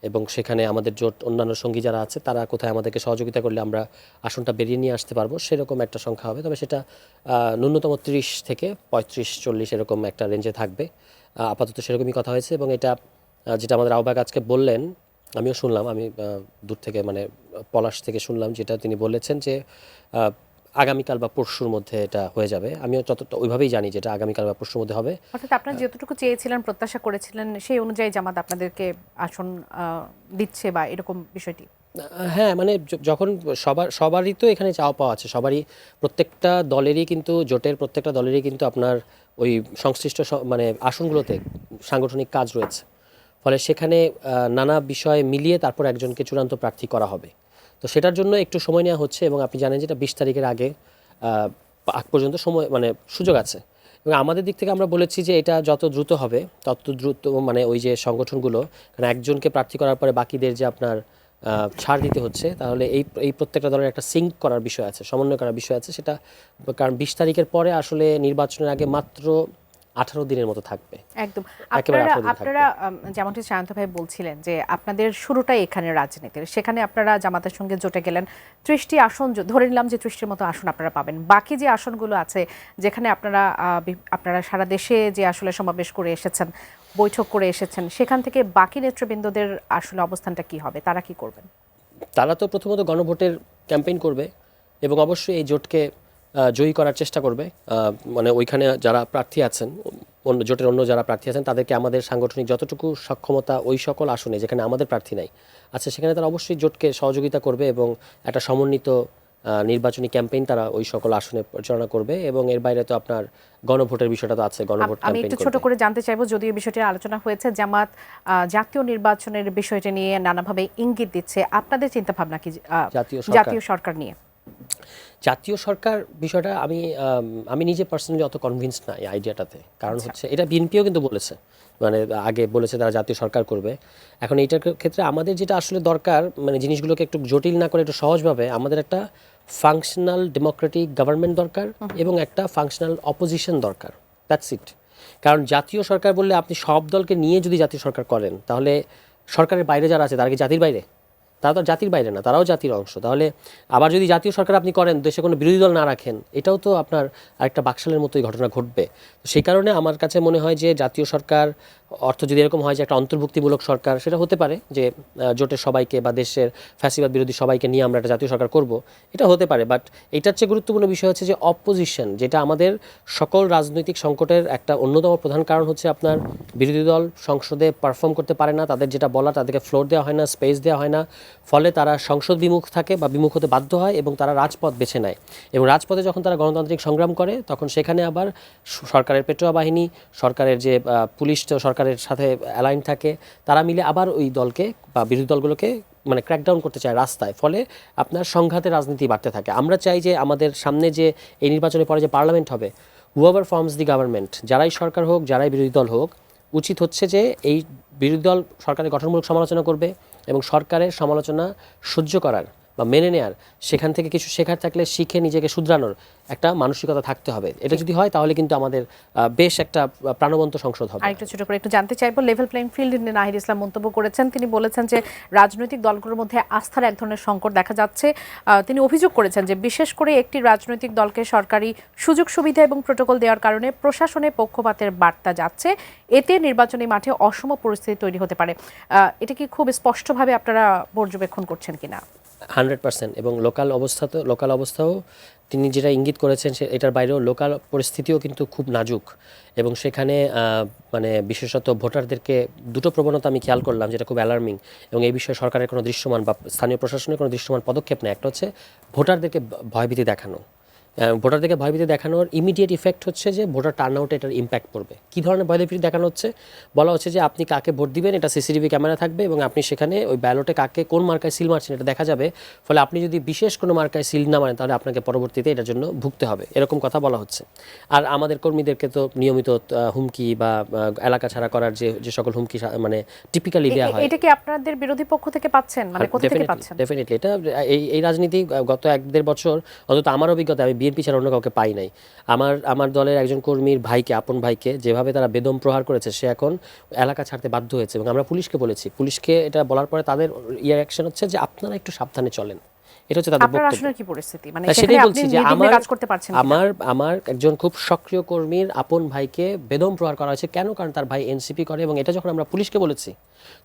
এবং সেখানে আমাদের জোট অন্যান্য সঙ্গী যারা আছে তারা কোথায় আমাদেরকে সহযোগিতা করলে আমরা আসনটা বেরিয়ে নিয়ে আসতে পারবো, সেরকম একটা সংখ্যা হবে। তবে সেটা ন্যূনতম 30 থেকে 35-40 এরকম একটা রেঞ্জে থাকবে। আপাতত সেরকমই কথা হয়েছে এবং এটা যেটা আমাদের আহ্বায়ক আজকে বললেন, আমিও শুনলাম, আমি দূর থেকে মানে পলাশ থেকে শুনলাম যেটা তিনি বলেছেন যে আগামীকাল বা পরশুর মধ্যে এটা হয়ে যাবে। আমিও যতটা ওইভাবেই জানি যেটা আগামীকাল বা পরশুর মধ্যে হবে। অর্থাৎ আপনারা যতটুকু চেয়েছিলেন, প্রত্যাশা করেছিলেন, সেই অনুযায়ী জামাত আপনাদেরকে আসন দিচ্ছে বা এরকম বিষয়টি? হ্যাঁ, মানে যখন সবারই তো এখানে চাওয়া পাওয়া আছে, সবারই প্রত্যেকটা দলেরই কিন্তু জোটের প্রত্যেকটা দলেরই কিন্তু আপনার ওই সংশ্লিষ্ট মানে আসনগুলোতে সাংগঠনিক কাজ রয়েছে। ফলে সেখানে নানা বিষয় মিলিয়ে তারপর একজনকে চূড়ান্ত প্রার্থী করা হবে। তো সেটার জন্য একটু সময় নেওয়া হচ্ছে এবং আপনি জানেন যেটা 20 তারিখের আগ পর্যন্ত সময় মানে সুযোগ আছে। এবং আমাদের দিক থেকে আমরা বলেছি যে এটা যত দ্রুত হবে তত দ্রুত, মানে ওই যে সংগঠনগুলো, কারণ একজনকে প্রার্থী করার পরে বাকিদের যে আপনার ছাড় দিতে হচ্ছে, তাহলে এই প্রত্যেকটা দলের একটা সিঙ্ক করার বিষয় আছে, সমন্বয় করার বিষয় আছে। সেটা কারণ 20 তারিখের পরে আসলে নির্বাচনের আগে মাত্র 18 দিনের মতো থাকবে। একদম। একেবারে আপনারা 18 দিন থাকবে। আপনারা যেমনটি সায়ন্ত ভাই বলছিলেন যে আপনাদের শুরুটাই এখানে রাজনীতির, সেখানে আপনারা জামাতের সঙ্গে জোটে গেলেন। 30টি আসন ধরে নিলাম যে 30টির মতো আসন আপনারা পাবেন। বাকি যে আসনগুলো আছে যেখানে আপনারা সারা দেশে যে আসলে সমাবেশ করে এসেছেন, বৈঠক করে এসেছেন, সেখান থেকে বাকি নেতৃবৃন্দদের আসলে অবস্থানটা কি হবে, তারা কি করবেন? তারা তো প্রথমত গণভোটের ক্যাম্পেইন করবে এবং অবশ্যই এই জোটকে জয়ী করার চেষ্টা করবে। মানে ওইখানে যারা প্রার্থী আছেন, জোটের অন্য যারা প্রার্থী আছেন, তাদেরকে আমাদের সাংগঠনিক যতটুকু সক্ষমতা ওই সকল আসনে যেখানে আমাদের প্রার্থী নাই আচ্ছা, সেখানে তারা অবশ্যই জোটকে সহযোগিতা করবে এবং একটা সমন্বিত নির্বাচনী ক্যাম্পেইন তারা ওই সকল আসনে পরিচালনা করবে। এবং এর বাইরে তো আপনার গণভোটের বিষয়টা তো আছে, গণভোট আমি একটু ছোট করে জানতে চাইবো, যদিও বিষয়টি আলোচনা হয়েছে, জামাত জাতীয় নির্বাচনের বিষয়টি নিয়ে নানাভাবে ইঙ্গিত দিচ্ছে, আপনাদের চিন্তা ভাবনা কি জাতীয় সরকার নিয়ে? জাতীয় সরকার বিষয়টা আমি নিজে পার্সোনালি অত কনভিন্স না এই আইডিয়াটাতে। কারণ হচ্ছে এটা বিএনপিও কিন্তু বলেছে, মানে আগে বলেছে তারা জাতীয় সরকার করবে। এখন এইটার ক্ষেত্রে আমাদের যেটা আসলে দরকার, মানে জিনিসগুলোকে একটু জটিল না করে একটু সহজভাবে, আমাদের একটা ফাংশনাল ডেমোক্রেটিক গভর্নমেন্ট দরকার এবং একটা ফাংশনাল অপোজিশন দরকার। That's it. কারণ জাতীয় সরকার বললে আপনি সব দলকে নিয়ে যদি জাতীয় সরকার করেন, তাহলে সরকারের বাইরে যারা আছে তারা কি জাতির বাইরে? তারা তো জাতির বাইরে না, তারাও জাতির অংশ। তাহলে আবার যদি জাতীয় সরকার আপনি করেন, দেশে কোনো বিরোধী দল না রাখেন, এটাও তো আপনার আরেকটা বাকশালের মতোই ঘটনা ঘটবে। তো সেই কারণে আমার কাছে মনে হয় যে জাতীয় সরকার অর্থ যদি এরকম হয় যে একটা অন্তর্ভুক্তিমূলক সরকার, সেটা হতে পারে যে জোটের সবাইকে বা দেশের ফ্যাসিবাদ বিরোধী সবাইকে নিয়ে আমরা একটা জাতীয় সরকার করব, এটা হতে পারে। বাট এটার চেয়ে গুরুত্বপূর্ণ বিষয় হচ্ছে যে অপোজিশন, যেটা আমাদের সকল রাজনৈতিক সংকটের একটা অন্যতম প্রধান কারণ হচ্ছে আপনার বিরোধী দল সংসদে পারফর্ম করতে পারে না, তাদের যেটা বলা তাদেরকে ফ্লোর দেওয়া হয় না, স্পেস দেওয়া হয় না, ফলে তারা সংসদ বিমুখ থাকে বা বিমুখ হতে বাধ্য হয় এবং তারা রাজপথ বেছে নেয়। এবং রাজপথে যখন তারা গণতান্ত্রিক সংগ্রাম করে, তখন সেখানে আবার সরকারের পেটোয়া বাহিনী, সরকারের যে পুলিশ সরকারের সাথে অ্যালাইন থাকে, তারা মিলে আবার ওই দলকে বা বিরোধী দলগুলোকে মানে ক্র্যাকডাউন করতে চায় রাস্তায়। ফলে আপনার সংঘাতের রাজনীতি বাড়তে থাকে। আমরা চাই যে আমাদের সামনে যে এই নির্বাচনের পরে যে পার্লামেন্ট হবে, হুএভার ফর্মস দি গভর্নমেন্ট, যারাই সরকার হোক, যারাই বিরোধী দল হোক, উচিত হচ্ছে যে এই বিরোধী দল সরকারের গঠনমূলক সমালোচনা করবে এবং সরকারের সমালোচনা সহ্য করার বা মেনে নেয়ার, সেখান থেকে কিছু শেখার থাকলে শিখে নিজেকে শুধরানোর একটা মানসিকতা থাকতে হবে। এটা যদি হয় তাহলে কিন্তু আমাদের বেশ একটা প্রাণবন্ত সংসদ হবে। আরেকটু ছোট করে একটু জানতে চাইবো, লেভেল প্লেইং ফিল্ড নিয়ে নাহিদ ইসলাম মন্তব্য করেছেন। তিনি বলেছেন যে রাজনৈতিক দলগুলোর মধ্যে আস্থার এক ধরনের সংকট দেখা যাচ্ছে। তিনি অভিযোগ করেছেন যে বিশেষ করে একটি রাজনৈতিক দলকে সরকারি সুযোগ সুবিধা এবং প্রোটোকল দেওয়ার কারণে প্রশাসনে পক্ষপাতের বার্তা যাচ্ছে, এতে নির্বাচনী মাঠে অসম পরিস্থিতি তৈরি হতে পারে। এটা কি খুব স্পষ্টভাবে আপনারা পর্যবেক্ষণ করছেন কিনা? 100%। এবং লোকাল অবস্থাও তিনি যেটা ইঙ্গিত করেছেন এটার বাইরেও লোকাল পরিস্থিতিও কিন্তু খুব নাজুক। এবং সেখানে মানে বিশেষত ভোটারদেরকে দুটো প্রবণতা আমি খেয়াল করলাম যেটা খুব অ্যালার্মিং, এবং এই বিষয়ে সরকারের কোনো দৃশ্যমান বা স্থানীয় প্রশাসনের কোনো দৃশ্যমান পদক্ষেপ নেই। একটা হচ্ছে ভোটারদেরকে ভয়ভীতি দেখানো। ভোটারদেরকে ভয়ভীতি দেখানোর ইমিডিয়েট ইফেক্ট হচ্ছে যে ভোটার টার্ন আউটে এটার ইম্প্যাক্ট পড়বে। কী ধরনের ভয়ভীতি দেখানো হচ্ছে? বলা হচ্ছে যে আপনি কাকে ভোট দিবেন এটা সিসিটিভি ক্যামেরা থাকবে এবং আপনি সেখানে ওই ব্যালটে কাকে কোন মার্কায় সিল মারছেন এটা দেখা যাবে। ফলে আপনি যদি বিশেষ কোনো মার্কায় সিল না মারেন তাহলে আপনাকে পরবর্তীতে এটার জন্য ভুগতে হবে, এরকম কথা বলা হচ্ছে। আর আমাদের কর্মীদেরকে তো নিয়মিত হুমকি বা এলাকা ছাড়া করার যে সকল হুমকি মানে টিপিক্যালি দেওয়া হয়। এটা কি আপনাদের বিরোধী পক্ষ থেকে পাচ্ছেন, মানে কোথা থেকে পাচ্ছেন? ডেফিনেটলি এটা এই রাজনীতি গত 1-1.5 বছর অন্তত আমার অভিজ্ঞতা, আমি বিএনপি ছাড়া অন্য কাউকে পাই নাই। আমার দলের একজন কর্মীর ভাইকে, আপন ভাইকে যেভাবে তারা বেদম প্রহার করেছে, সে এখন এলাকা ছাড়তে বাধ্য হয়েছে। এবং আমরা পুলিশকে বলেছি, পুলিশকে এটা বলার পরে তাদের রিঅ্যাকশন হচ্ছে যে আপনারা একটু সাবধানে চলেন। এটা হচ্ছে তাদের বক্তব্য। আপনার কি পরিস্থিতি, মানে সেটাই বলছি যে আমার একজন খুব সক্রিয় কর্মীর আপন ভাইকে বেদম প্রহার করা হয়েছে। কেন? কারণ তার ভাই এনসিপি করে। এবং এটা যখন আমরা পুলিশকে বলেছি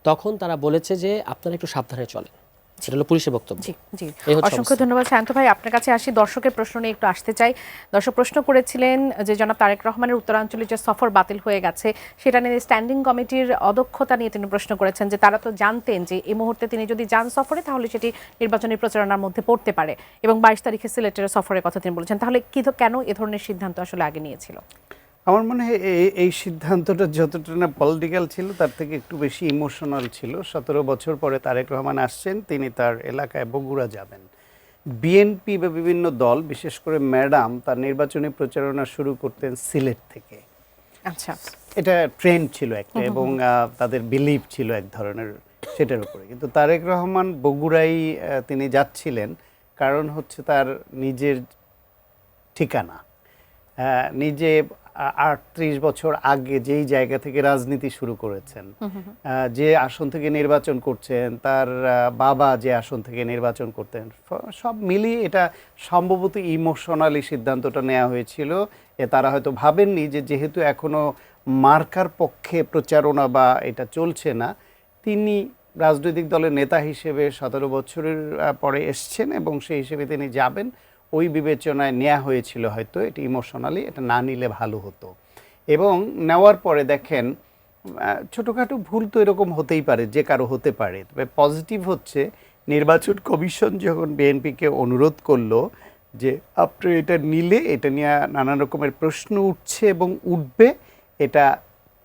তখন তারা বলেছে যে আপনারা একটু সাবধানে চলেন। সেটা হলো পুলিশের বক্তব্য। জি জি, অসংখ্য ধন্যবাদ শান্ত ভাই। আপনার কাছে আসি, দর্শকের প্রশ্ন নিয়ে একটু আসতে চাই। দর্শক প্রশ্ন করেছিলেন যে জনাব তারেক রহমানের উত্তরাঞ্চলে যে সফর বাতিল হয়ে গেছে সেটা নিয়ে স্ট্যান্ডিং কমিটির অদক্ষতা নিয়ে তিনি প্রশ্ন করেছেন যে তারা তো জানতেন যে এই মুহূর্তে তিনি যদি যান সফরে তাহলে সেটি নির্বাচনী প্রচারণার মধ্যে পড়তে পারে, এবং 22 তারিখে সিলেটের সফরের কথা তিনি বলেছেন। তাহলে কেন এ ধরনের সিদ্ধান্ত আসলে আগে নিয়েছিল? আমার মনে হয় এই সিদ্ধান্তটা যতটা না পলিটিক্যাল ছিল তার থেকে একটু বেশি ইমোশনাল ছিল। 17 বছর পরে তারেক রহমান আসছেন, তিনি তার এলাকায় বগুড়া যাবেন। বিএনপি বা বিভিন্ন দল, বিশেষ করে ম্যাডাম, তার নির্বাচনী প্রচারণা শুরু করতেন সিলেট থেকে। আচ্ছা, এটা ট্রেন্ড ছিল একটা, এবং তাদের বিলিভ ছিল এক ধরনের সেটার উপরে। কিন্তু তারেক রহমান বগুড়াই তিনি যাচ্ছিলেন, কারণ হচ্ছে তার নিজের ঠিকানা, নিজে 38 বছর আগে যেই জায়গা থেকে রাজনীতি শুরু করেছেন, যে আসন থেকে নির্বাচন করছেন, তার বাবা যে আসন থেকে নির্বাচন করতেন, সব মিলিয়ে এটা সম্ভবত ইমোশনালি সিদ্ধান্তটা নেওয়া হয়েছিল। তারা হয়তো ভাবেননি যে যেহেতু এখনো মার্কার পক্ষে প্রচারণা বা এটা চলছে না, তিনি রাজনৈতিক দলের নেতা হিসেবে 17 বছরের পরে এসছেন এবং সেই হিসেবে তিনি যাবেন, ওই বিবেচনায় নেওয়া হয়েছিল হয়তো। এটা ইমোশনালি এটা না নিলে ভালো হতো। এবং নেওয়ার পরে দেখেন ছোটোখাটো ভুল তো এরকম হতেই পারে, যে কারো হতে পারে। তবে পজিটিভ হচ্ছে নির্বাচন কমিশন যখন বিএনপিকে অনুরোধ করলো যে আপনার এটা নিলে এটা নিয়ে নানান রকমের প্রশ্ন উঠছে এবং উঠবে, এটা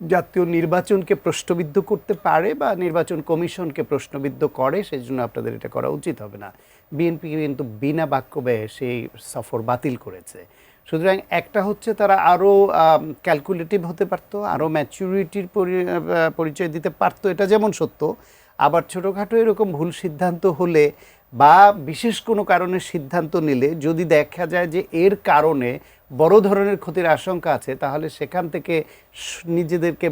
জাতীয় নির্বাচনকে প্রশ্নবিদ্ধ করতে পারে বা নির্বাচন কমিশনকে প্রশ্নবিদ্ধ করে, সেই জন্য আপনাদের এটা করা উচিত হবে না। বিএনপি কিন্তু বিনা বাক্য ব্যয়ে সেই সফর বাতিল করেছে। সুতরাং একটা হচ্ছে তারা আরও ক্যালকুলেটিভ হতে পারতো, আরও ম্যাচুরিটির পরিচয় দিতে পারতো, এটা যেমন সত্য। আবার ছোটোখাটো এরকম ভুল সিদ্ধান্ত হলে বা বিশেষ কোনো কারণে সিদ্ধান্ত নিলে যদি দেখা যায় যে এর কারণে বড় ধরনের ক্ষতির আশঙ্কা আছে, তাহলে সেখান থেকে নিজেদেরকে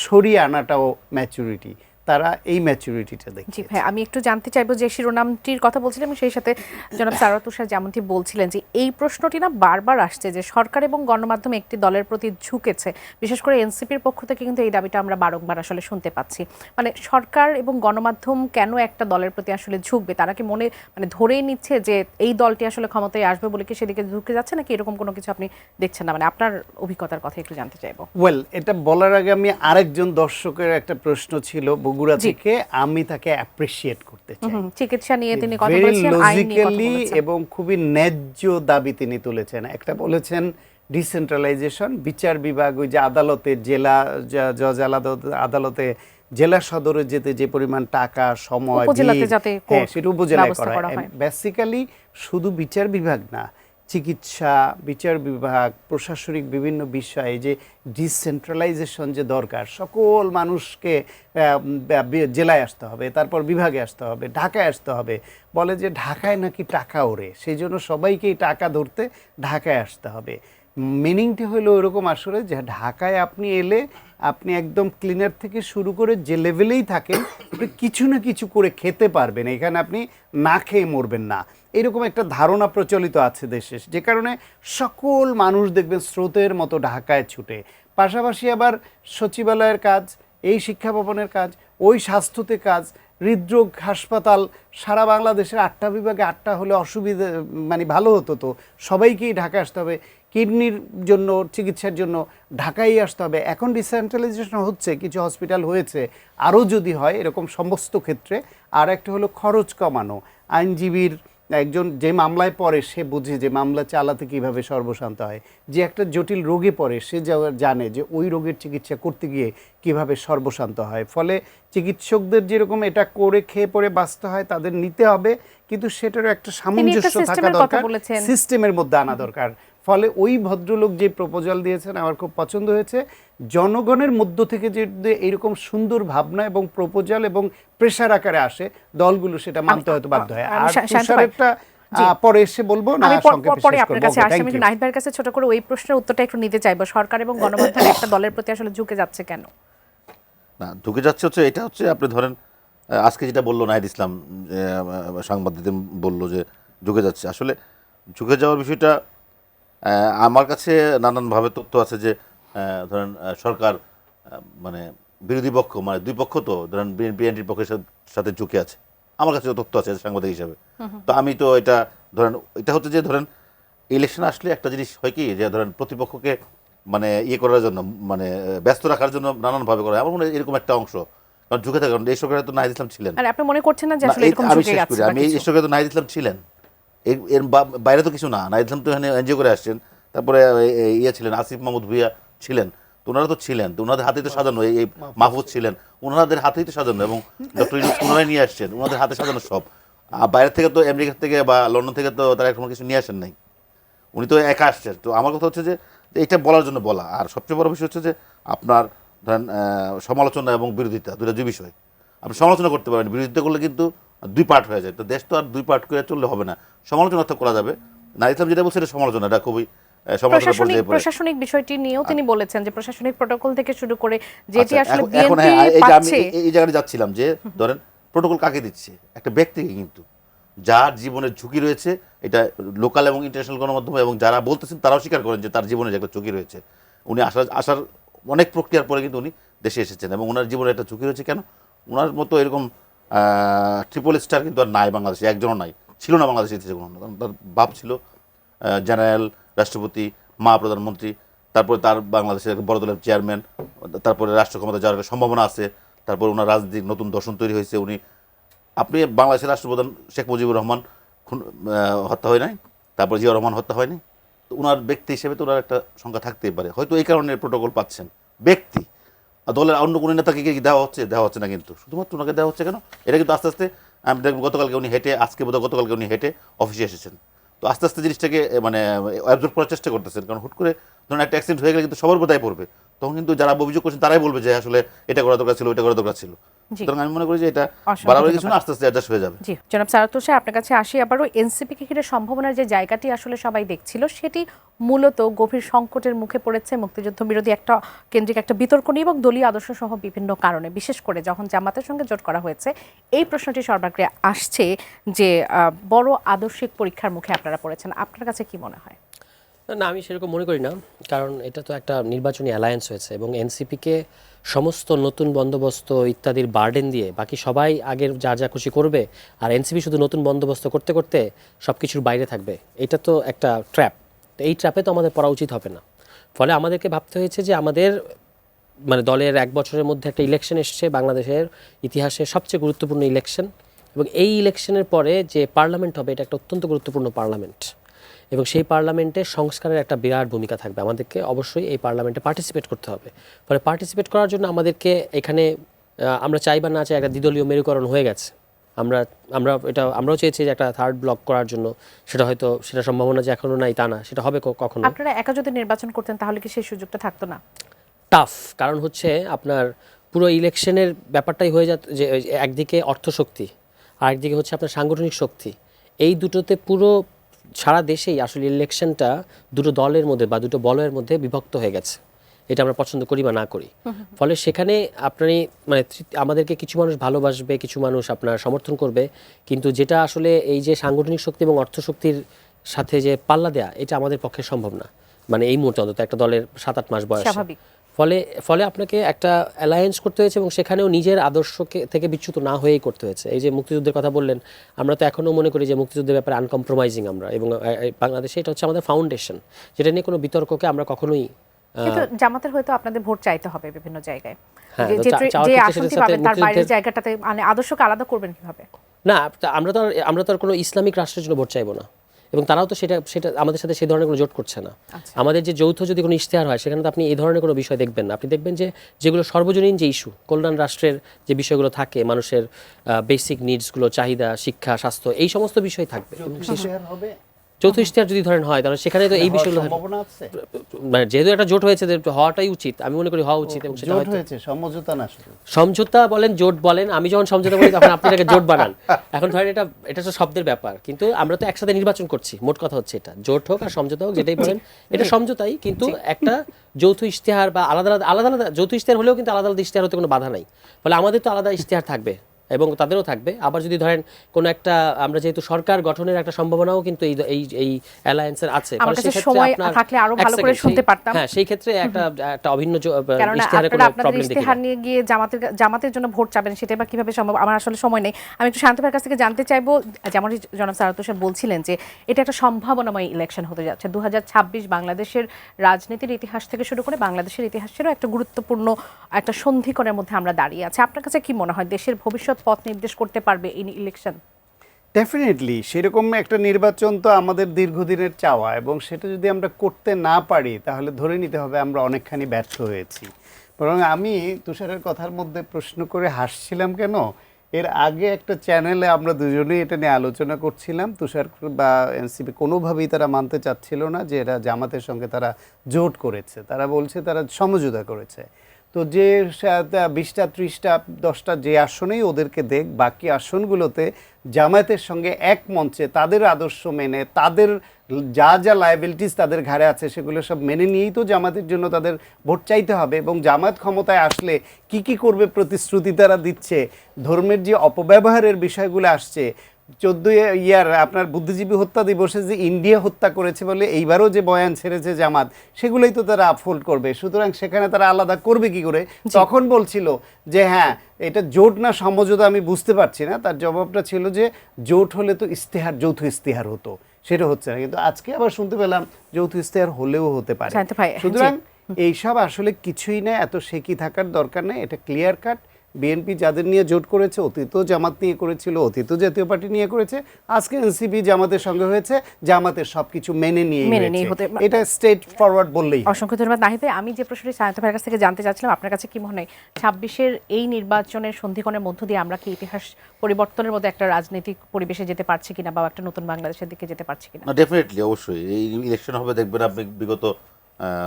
সরিয়ে আনাটাও ম্যাচুরিটি। তারা এই ম্যাচুরিটিটা দেখে। জি ভাই, আমি একটু জানতে চাইবো যে শিরোনামটির কথা বলছিলাম, সেই সাথে জনাব সারওয়ার তুষার যেমনটি বলছিলেন যে এই প্রশ্নটি না বারবার আসছে যে সরকার এবং গণমাধ্যম একটি দলের প্রতি ঝুঁকেছে। বিশেষ করে এনসিপির পক্ষ থেকে কিন্তু এই দাবিটা আমরা বারংবার আসলে শুনতে পাচ্ছি। মানে সরকার এবং গণমাধ্যম কেন একটা দলের প্রতি আসলে ঝুঁকবে? তারা কি ধরেই নিচ্ছে যে এই দলটি আসলে ক্ষমতায় আসবে বলে কি সেদিকে ঝুঁকে যাচ্ছে, নাকি এরকম কোনো কিছু আপনি দেখছেন না? মানে আপনার অভিজ্ঞতার কথা একটু জানতে চাইবো। ওয়েল, এটা বলার আগে আমি আরেকজন দর্শকের একটা প্রশ্ন ছিল বগুড়া থেকে, আমি তাকে অ্যাপ্রিশিয়েট করতে চাই। চিকিৎসা নিয়ে তিনি কথা বলেছেন, আইন নিয়ে কথা বলেছেন এবং খুবই ন্যায্য দাবি তিনি তুলেছেন। একটা বলেছেন ডিসেন্ট্রালাইজেশন, বিচার বিভাগ ওই যে আদালতে জজ আদালতে জেলা সদরে যেতে যে পরিমাণ টাকা, সময়, সেটা উপজেলায় করা হয়। বেসিক্যালি শুধু বিচার বিভাগ না, চিকিৎসা, বিচার বিভাগ, প্রশাসনিক বিভিন্ন বিষয়ে যে ডিসেন্ট্রালাইজেশন যে দরকার, সকল মানুষকে জেলায় আসতে হবে, তারপর বিভাগে আসতে হবে, ঢাকায় আসতে হবে। বলে যে ঢাকায় নাকি টাকা ওড়ে, সেই জন্য সবাইকেই টাকা ধরতে ঢাকায় আসতে হবে। মিনিংটি হলো এরকম আসলে যে ঢাকায় আপনি এলে আপনি একদম ক্লিনার থেকে শুরু করে যে লেভেলেই থাকেন আপনি কিছু না কিছু করে খেতে পারবেন, এখানে আপনি না খেয়ে মরবেন না, এরকম একটা ধারণা প্রচলিত আছে দেশে। যে কারণে সকল মানুষ দেখবেন স্রোতের মতো ঢাকায় ছুটে। পাশাপাশি আবার সচিবালয়ের কাজ, এই শিক্ষা ভবনের কাজ, ওই স্বাস্থ্যতে কাজ, হৃদরোগ হাসপাতাল, সারা বাংলাদেশের 8টা বিভাগে 8টা হলে অসুবিধা ভালো হতো। তো সবাইকেই ঢাকা আসতে হবে, কিডনির জন্য চিকিৎসার জন্য ঢাকায় আসতে হবে। এখন ডিসেন্ট্রালাইজেশন হচ্ছে, কিছু হসপিটাল হয়েছে, আরও যদি হয় এরকম সমস্ত ক্ষেত্রে। আর একটা হলো খরচ কমানো। আইনজীবীর একজন যে মামলায় পড়ে সে বুঝে যে মামলা চালাতে কিভাবে সর্বশান্ত হয়, যে একটা জটিল রোগে পড়ে সে জানে যে ওই রোগের চিকিৎসা করতে গিয়ে কিভাবে সর্বশান্ত হয়। ফলে চিকিৎসকদের যেরকম এটা করে খেয়ে পড়ে বাঁচতে হয় তাদের নিতে হবে, কিন্তু সেটারও একটা সামঞ্জস্য থাকা দরকার, সিস্টেমের মধ্যে আনা দরকার। ফলে ওই ভদ্রলোক যে প্রপোজাল দিয়েছেন আমার খুব পছন্দ হয়েছে। জনগণের মধ্য থেকে যে এইরকম সুন্দর ভাবনা এবং প্রপোজাল এবং প্রেশার আকারে আসে, দলগুলো সেটা মানতে হয়তো বাধ্য হয়। আর তুষারেরটা পরে এসে বলবো না, পরে আপনার কাছে আসি। আমি নাহিদ ভাইয়ের কাছে ছোট করে ওই প্রশ্নের উত্তরটা একটু নিতে চাইবো। সরকার এবং গণমাধ্যম একটা দলের প্রতি আসলে ঝুঁকে যাচ্ছে কেন? না, ঝুঁকে যাচ্ছে হচ্ছে এটা হচ্ছে আপনি ধরেন আজকে যেটা বললো নাহিদ ইসলাম, সাংবাদিকদের বললো যে ঝুঁকে যাচ্ছে। আসলে ঝুঁকে যাওয়ার বিষয়টা আমার কাছে নানানভাবে তথ্য আছে যে ধরেন সরকার বিরোধী পক্ষ দুই পক্ষ তো ধরেন বিএনপির পক্ষের সাথে ঝুঁকে আছে, আমার কাছে তথ্য আছে সাংবাদিক হিসাবে। তো আমি তো এটা ধরেন এটা হচ্ছে যে ধরেন ইলেকশন আসলে একটা জিনিস হয় কি যে ধরেন প্রতিপক্ষকে ইয়ে করার জন্য ব্যস্ত রাখার জন্য নানানভাবে করা, আমার মনে হয় এরকম একটা অংশ। কারণ ঝুঁকে থাকে, কারণ এই সরকারে তো নাহিদ ইসলাম ছিলেন। আপনি মনে করছেন না যে আসলে এরকম ঝুঁকে যাচ্ছে? আমি এই সরকারে তো নাহিদ ইসলাম ছিলেন, এর বাইরে তো কিছু না। নাহিদ ইসলাম তো এখানে এনজিও করে আসছেন, তারপরে ছিলেন আসিফ মাহমুদ ভুইয়া ছিলেন, তো ওনারা তো ছিলেন, তো ওনাদের হাতেই তো সাজানো। এই মাহফুজ ছিলেন, ওনাদের হাতেই তো সাজানো, এবং ডক্টর ইউনূস ওনারাই নিয়ে আসছেন, ওনাদের হাতে সাজানো সব। বাইরে থেকে তো আমেরিকা থেকে বা লন্ডন থেকে তো তারা কোনো কিছু নিয়ে আসেন নাই, উনি তো একা আসছেন। তো আমার কথা হচ্ছে যে এটা বলার জন্য বলা। আর সবচেয়ে বড় বিষয় হচ্ছে যে আপনার ধরেন সমালোচনা এবং বিরোধিতা দুই বিষয়। আপনি সমালোচনা করতে পারেন, বিরোধিতা করলে কিন্তু দুই পার্ট হয়ে যায়। তো দেশ তো আর দুই পার্ট করে চললে হবে না, সমালোচনা তো করা যাবে। নাহিদ ইসলাম যেটা বলছে এটা সমালোচনা, এটা খুবই সমালোচনার পর্যায়ে পড়ে। প্রশাসনিক বিষয়টি নিয়েও তিনি বলেছেন যে প্রশাসনিক প্রোটোকল থেকে শুরু করে যেটি আচ্ছা, আসলে এখন বিএনপি হ্যাঁ, এই যে আমি পাচ্ছে। এই জায়গাটা যাচ্ছিলাম যে ধরেন প্রোটোকল কাকে দিচ্ছে, একটা ব্যক্তিকে, কিন্তু যার জীবনের ঝুঁকি রয়েছে, এটা লোকাল এবং ইন্টারন্যাশনাল গণমাধ্যম এবং যারা বলতেছেন তারাও স্বীকার করেন যে তার জীবনে যে একটা ঝুঁকি রয়েছে। উনি আসার অনেক প্রক্রিয়ার পরে কিন্তু উনি দেশে এসেছেন এবং ওনার জীবনে একটা ঝুঁকি রয়েছে। কেন? ওনার মতো এরকম ট্রিপল স্টার কিন্তু আর নাই বাংলাদেশে, একজনও নাই, ছিল না বাংলাদেশে ইতিহাসে কোনো। কারণ তার বাপ ছিল জেনারেল, রাষ্ট্রপতি, মা প্রধানমন্ত্রী, তারপরে তার বাংলাদেশের বড় দলের চেয়ারম্যান, তারপরে রাষ্ট্র ক্ষমতা যাওয়ার একটা সম্ভাবনা আছে, তারপর ওনার রাজনীতির নতুন দর্শন তৈরি হয়েছে। উনি, আপনি বাংলাদেশের রাষ্ট্রপ্রধান শেখ মুজিবুর রহমান হত্যা হয় নাই, তারপর জিয়া রহমান হত্যা হয়নি, তো ওনার ব্যক্তি হিসেবে তো ওনার একটা সংখ্যা থাকতেই পারে, হয়তো এই কারণে প্রোটোকল পাচ্ছেন। ব্যক্তি আর দলের অন্য কোনো নেতাকে কি দেওয়া হচ্ছে না, কিন্তু শুধুমাত্র ওনাকে দেওয়া হচ্ছে কেন? এটা কিন্তু আস্তে আস্তে আমি দেখব গতকালকে উনি হেঁটে, আজকে বোধহয় গতকালকে উনি হেঁটে অফিসে এসেছেন। তো আস্তে আস্তে জিনিসটাকে মানে অ্যাবজর্ব করার চেষ্টা করতেছেন, কারণ হুট করে ধরুন একটা অ্যাক্সিডেন্ট হয়ে গেলে কিন্তু সবার বোধহয় পড়বে, তখন কিন্তু যারা অভিযোগ করছেন তারাই বলবে যে আসলে এটা করা দরকার ছিল, ওইটা করা দরকার ছিল। জি। সুতরাং আমি মনে করি যে এটা অসংখ্য বাড়াবাড়ি কিছু না, ধন্যবাদ। আস্তে আস্তে অ্যাডজাস্ট হয়ে যাবে। জি, জনাব সারাত হোসেন, আপনার কাছে আসি আবারও। এনসিপিকে ঘিরে সম্ভাবনার যে জায়গাটি আসলে সবাই দেখছিল, সেটি মূলত গভীর সংকটের মুখে পড়েছে মুক্তিযুদ্ধ বিরোধী একটা কেন্দ্রিক একটা বিতর্ক নিয়ে এবং দলীয় আদর্শ সহ বিভিন্ন কারণে। বিশেষ করে যখন জামাতের সঙ্গে জোট করা হয়েছে, এই প্রশ্নটি সর্বাগ্রে আসছে যে বড় আদর্শিক পরীক্ষার মুখে আপনারা পড়েছেন। আপনার কাছে কি মনে হয়? না, আমি সেরকম মনে করি না, কারণ এটা তো একটা নির্বাচনী অ্যালায়েন্স হয়েছে এবং এনসিপিকে সমস্ত নতুন বন্দোবস্ত ইত্যাদির বার্ডেন দিয়ে বাকি সবাই আগের যা যা খুশি করবে, আর এনসিপি শুধু নতুন বন্দোবস্ত করতে করতে সব কিছুর বাইরে থাকবে। এটা তো একটা ট্র্যাপ। তো এই ট্র্যাপে তো আমাদের পড়া উচিত হবে না। ফলে আমাদেরকে ভাবতে হয়েছে যে আমাদের মানে দলের 1 বছরের মধ্যে একটা ইলেকশন এসছে, বাংলাদেশের ইতিহাসে সবচেয়ে গুরুত্বপূর্ণ ইলেকশন, এবং এই ইলেকশনের পরে যে পার্লামেন্ট হবে এটা একটা অত্যন্ত গুরুত্বপূর্ণ পার্লামেন্ট এবং সেই পার্লামেন্টে সংস্কারের একটা বিরাট ভূমিকা থাকবে। আমাদেরকে অবশ্যই এই পার্লামেন্টে পার্টিসিপেট করতে হবে। ফলে পার্টিসিপেট করার জন্য আমাদেরকে এখানে আমরা চাই বা না চাই একটা দ্বিদলীয় মেরুকরণ হয়ে গেছে। আমরাও চেয়েছি যে একটা থার্ড ব্লক করার জন্য, সেটা সম্ভাবনা যে এখনো নাই তা না, সেটা হবে কখনো। আপনারা একা যদি নির্বাচন করতেন তাহলে কি সেই সুযোগটা থাকতো না? টাফ, কারণ হচ্ছে আপনার পুরো ইলেকশনের ব্যাপারটাই হয়ে যাচ্ছে যে একদিকে অর্থশক্তি আর একদিকে হচ্ছে আপনার সাংগঠনিক শক্তি, এই দুটোতে পুরো সারা দেশেই আসলে ইলেকশনটা দুটো দলের মধ্যে বা দুটো বলয়ের মধ্যে বিভক্ত হয়ে গেছে। এটা আমরা পছন্দ করি বা না করি। ফলে সেখানে আপনি মানে আমাদেরকে কিছু মানুষ ভালোবাসবে, কিছু মানুষ আপনার সমর্থন করবে, কিন্তু যেটা আসলে এই যে সাংগঠনিক শক্তি এবং অর্থশক্তির সাথে যে পাল্লা দেয়া, এটা আমাদের পক্ষে সম্ভব না, মানে এই মুহূর্তে অন্তত একটা দলের 7-8 মাস বয়স। স্বাভাবিক। ফলে আপনাকে একটা অ্যালায়েন্স করতে হয়েছে এবং সেখানেও নিজের আদর্শকে থেকে বিচ্যুত না হয়েই করতে হয়েছে। এই যে মুক্তিযুদ্ধের কথা বললেন, আমরা তো এখনও মনে করি যে মুক্তিযুদ্ধের ব্যাপারে আনকম্প্রোমাইজিং আমরা, এবং বাংলাদেশে এটা হচ্ছে আমাদের ফাউন্ডেশন, যেটা নিয়ে কোনো বিতর্ককে আমরা কখনোই কিন্তু জামাতের হয়তো আপনাদের ভোট চাইতে হবে বিভিন্ন জায়গায়, হ্যাঁ, যে চাওয়ার যে ক্ষেত্রে আসনটি সেটার সাথে পাবেন তার বাইরের মুক্তিযুদ্ধের- জায়গাটাতে মানে আদর্শকে আলাদা করবেন কিভাবে? না, আমরা তো আর কোনো ইসলামিক রাষ্ট্রের জন্য ভোট চাইবো না, এবং তারাও তো সেটা আমাদের সাথে সেই ধরনের কোনো জোট করছে না। আমাদের যে যৌথ যদি কোনো ইশতেহার হয়, সেখানে তো আপনি এই ধরনের কোনো বিষয় দেখবেন না। আপনি দেখবেন যে যেগুলো সর্বজনীন যে ইস্যু, কল্যাণ রাষ্ট্রের যে বিষয়গুলো থাকে, মানুষের বেসিক নিডসগুলো, চাহিদা, শিক্ষা, স্বাস্থ্য, এই সমস্ত বিষয় থাকবে। হবে যৌথ ইশতেহার যদি ধরেন হয়, তাহলে সেখানে তো এই বিষয়গুলো সম্ভাবনা আছে। মানে যেহেতু একটা জোট হয়েছে, হওয়াটাই উচিত, আমি মনে করি হওয়া উচিত। এবং সেটা জোট হয়তো হয়েছে, সমঝোতা না শুধু। সমঝোতা বলেন, জোট বলেন, আমি যখন সমঝোতা বলি তখন আপনি এটাকে জোট বানান। এখন ধরেন এটা তো শব্দের ব্যাপার, কিন্তু আমরা তো একসাথে নির্বাচন করছি। মোট কথা হচ্ছে এটা জোট হোক আর সমঝোতা হোক, যেটাই বলেন, এটা সমঝোতাই, কিন্তু একটা যৌথ ইশতেহার বা আলাদা আলাদা যৌথ ইশতেহার হলেও কিন্তু আলাদা আলাদা ইশতেহার হতে কোনো বাধা নাই। ফলে আমাদের তো আলাদা ইশতেহার থাকবে এবং তাদেরও থাকবে। আবার যদি ধরেন কোনো একটা, আমরা যেহেতু সরকার গঠনের একটা সম্ভাবনাও কিন্তু এই অ্যালায়েন্সের আছে, আমার কাছে সময় থাকলে আরো ভালো করে শুনতে পারতাম। হ্যাঁ, সেই ক্ষেত্রে একটা অভিন্ন কারণ ইশতেহারে কোনো আপনাদের প্রবলেম দেখি না। ইশতেহার নিয়ে গিয়ে জামাতের জন্য ভোট চাবেন, সেটা বা কিভাবে সম্ভব? আমার আসলে সময় নেই। আমি একটু শান্ত ভাইয়ের কাছ থেকে জানতে চাইবো, যেমন জনাব সারাত হোসেন বলছিলেন যে এটা একটা সম্ভাবনাময় ইলেকশন হতে যাচ্ছে। 2026 বাংলাদেশের রাজনীতির ইতিহাস থেকে শুরু করে বাংলাদেশের ইতিহাসেরও একটা গুরুত্বপূর্ণ একটা সন্ধিকোণের মধ্যে আমরা দাঁড়িয়ে আছি। আপনার কাছে কি মনে হয় দেশের ভবিষ্যৎ পথ নির্দেশ করতে পারবে এই ইলেকশন? ডেফিনেটলি সেরকম একটা নির্বাচন তো আমাদের দীর্ঘদিনের চাওয়া, এবং সেটা যদি আমরা করতে না পারি তাহলে ধরে নিতে হবে আমরা অনেকখানি ব্যর্থ হয়েছি। বরং আমি তুষারের কথার মধ্যে প্রশ্ন করে হাসছিলাম কেন, এর আগে একটা চ্যানেলে আমরা দুজনেই এটা নিয়ে আলোচনা করছিলাম। তুষার বা এনসিপি কোনোভাবেই তারা মানতে চাচ্ছিল না যে এরা জামাতের সঙ্গে তারা জোট করেছে, তারা বলছে তারা সমঝোতা করেছে। তো যে 20টা 30টা 10টা যে আসনেই ওদেরকে দেখ, বাকি আসনগুলোতে জামায়াতের সঙ্গে এক মঞ্চে তাদের আদর্শ মেনে, তাদের যা যা লায়াবিলিটিস তাদের ঘাড়ে আছে সেগুলো সব মেনে নিয়েই তো জামায়াতের জন্য তাদের ভোট চাইতে হবে। এবং জামায়াত ক্ষমতায় আসলে কি কি করবে প্রতিশ্রুতি তারা দিচ্ছে, ধর্মের যে অপব্যবহারের বিষয়গুলো আসছে, 14 আপনার বুদ্ধিজীবী হত্যা দিবসে যে ইন্ডিয়া হত্যা করেছে বলে এইবারও যে বয়ান ছেড়েছে জামাত, সেগুলোই তো তারা আপহোল্ড করবে। সুতরাং সেখানে তারা আলাদা করবে কি করে? তখন বলছিল যে হ্যাঁ এটা জোট না সমঝোতা আমি বুঝতে পারছি না, তার জবাবটা ছিল যে জোট হলে তো ইস্তেহার, যৌথ ইস্তেহার হতো, সেটা হচ্ছে না। কিন্তু আজকে আবার শুনতে পেলাম যৌথ ইস্তেহার হলেও হতে পারে। শান্ত ভাই, সুতরাং এইসব আসলে কিছুই না, এত শেকি থাকার দরকার নেই, এটা ক্লিয়ার কাট। বিএনপি যাদের নিয়ে জোট করেছে, অতীতও জামাত নিয়ে করেছিল, অতীতও জাতীয় পার্টি নিয়ে করেছে, আজকে এনসিপি জামাতের সঙ্গে হয়েছে, জামাতের সবকিছু মেনে নিয়ে এটা স্ট্রেট ফরওয়ার্ড বললেই হয়। অসংখ্য ধন্যবাদ নাহিদ ভাই। আমি যে প্রশ্নটি শান্ত ভাইয়ের কাছ থেকে জানতে চাচ্ছিলাম, আপনার কাছে কি মনে হয় 26-এর এই নির্বাচনের সন্ধিকরণের মধ্য দিয়ে আমরা কি ইতিহাস পরিবর্তনের মধ্যে একটা রাজনৈতিক পরিবেশে যেতে পারছি কিনা, বা একটা নতুন বাংলাদেশের দিকে যেতে পারছি কিনা? না, ডেফিনেটলি, অবশ্যই এই ইলেকশন হবে, দেখবেন আপনি বিগত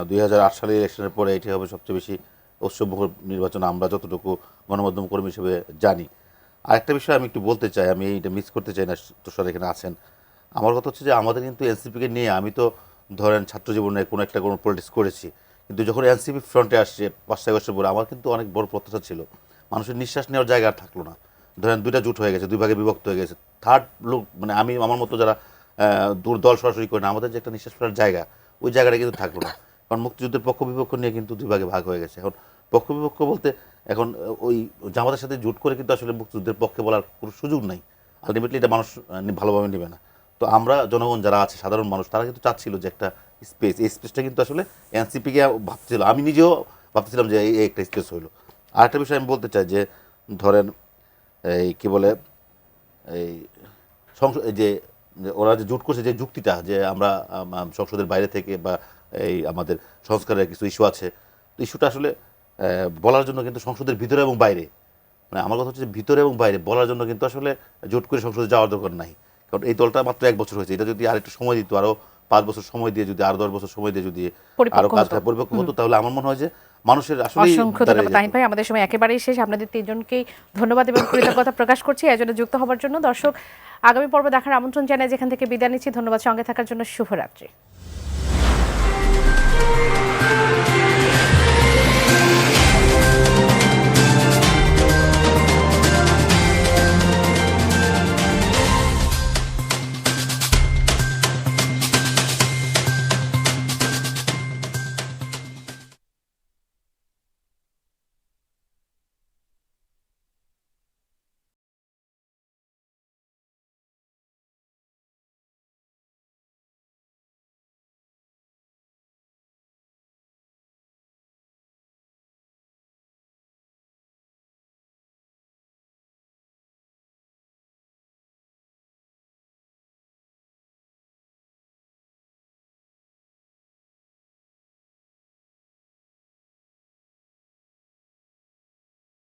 2008 সালের ইলেকশনের পরে এটি হবে সবচেয়ে বেশি উৎসবমুখর নির্বাচন, আমরা যতটুকু গণমাধ্যম কর্মী হিসেবে জানি। আরেকটা বিষয় আমি একটু বলতে চাই, আমি এইটা মিস করতে চাই না, তুষার এখানে আছেন। আমার কথা হচ্ছে যে আমাদের কিন্তু এনসিপিকে নিয়ে, আমি তো ধরেন ছাত্র জীবনে কোনো পলিটিক্স করেছি, কিন্তু যখন এনসিপি ফ্রন্টে আসছে 5-6 বছর পরে, আমার কিন্তু অনেক বড় প্রত্যাশা ছিল। মানুষের নিঃশ্বাস নেওয়ার জায়গা আর থাকলো না। ধরেন 2টা জোট হয়ে গেছে, 2 ভাগে বিভক্ত হয়ে গেছে, থার্ড লোক মানে আমি আমার মতো যারা দল সরাসরি করে না, আমাদের যে একটা নিঃশ্বাস ফেলার জায়গা, ওই জায়গাটা কিন্তু থাকলো না। কারণ মুক্তিযুদ্ধের পক্ষ বিপক্ষ নিয়ে কিন্তু 2 ভাগে ভাগ হয়ে গেছে। এখন পক্ষ বিপক্ষ বলতে এখন ওই জামাতের সাথে জোট করে কিন্তু আসলে মুক্তিযুদ্ধের পক্ষে বলার কোনো সুযোগ নাই। আলটিমেটলি এটা মানুষ ভালোভাবে নেবে না। তো আমরা জনগণ যারা আছে, সাধারণ মানুষ, তারা কিন্তু চাচ্ছিল যে একটা স্পেস, এই স্পেসটা কিন্তু আসলে এনসিপিকে ভাবছিল, আমি নিজেও ভাবতেছিলাম যে এই একটা স্পেস হইলো। আরেকটা বিষয় আমি বলতে চাই যে ধরেন এই কি বলে এই যে ওরা যে জোট করছে, যে যুক্তিটা যে আমরা সংসদের বাইরে থেকে বা এই আমাদের সংস্কারের কিছু ইস্যু আছে, তো ইস্যুটা আসলে বলার জন্য কিন্তু সংসদের ভিতরে এবং বাইরে, মানে আমার কথা হচ্ছে যে ভিতরে এবং বাইরে বলার জন্য কিন্তু আসলে জোট করে সংসদে যাওয়ার দরকার নাই। কারণ এই দলটা মাত্র 1 বছর হয়েছে, এটা যদি আর একটু সময় দিত, আরও 5 বছর সময় দিয়ে, যদি আরও 10 বছর সময় দিয়ে যদি আরও কাজটা পরিপক্ক হতো, তাহলে আমার মনে হয় যে মানুষের আসলে। অসংখ্য ধন্যবাদ নাহিদ ভাই, আমাদের সময় একেবারেই শেষ। আপনাদের 3জনকেই ধন্যবাদ এবং কৃতজ্ঞতা প্রকাশ করছি আয়োজনে যুক্ত হওয়ার জন্য। দর্শক, আগামী পর্ব দেখার আমন্ত্রণ জানাই, যেখান থেকে বিদায় নিচ্ছি। ধন্যবাদ সঙ্গে থাকার জন্য। শুভরাত্রি।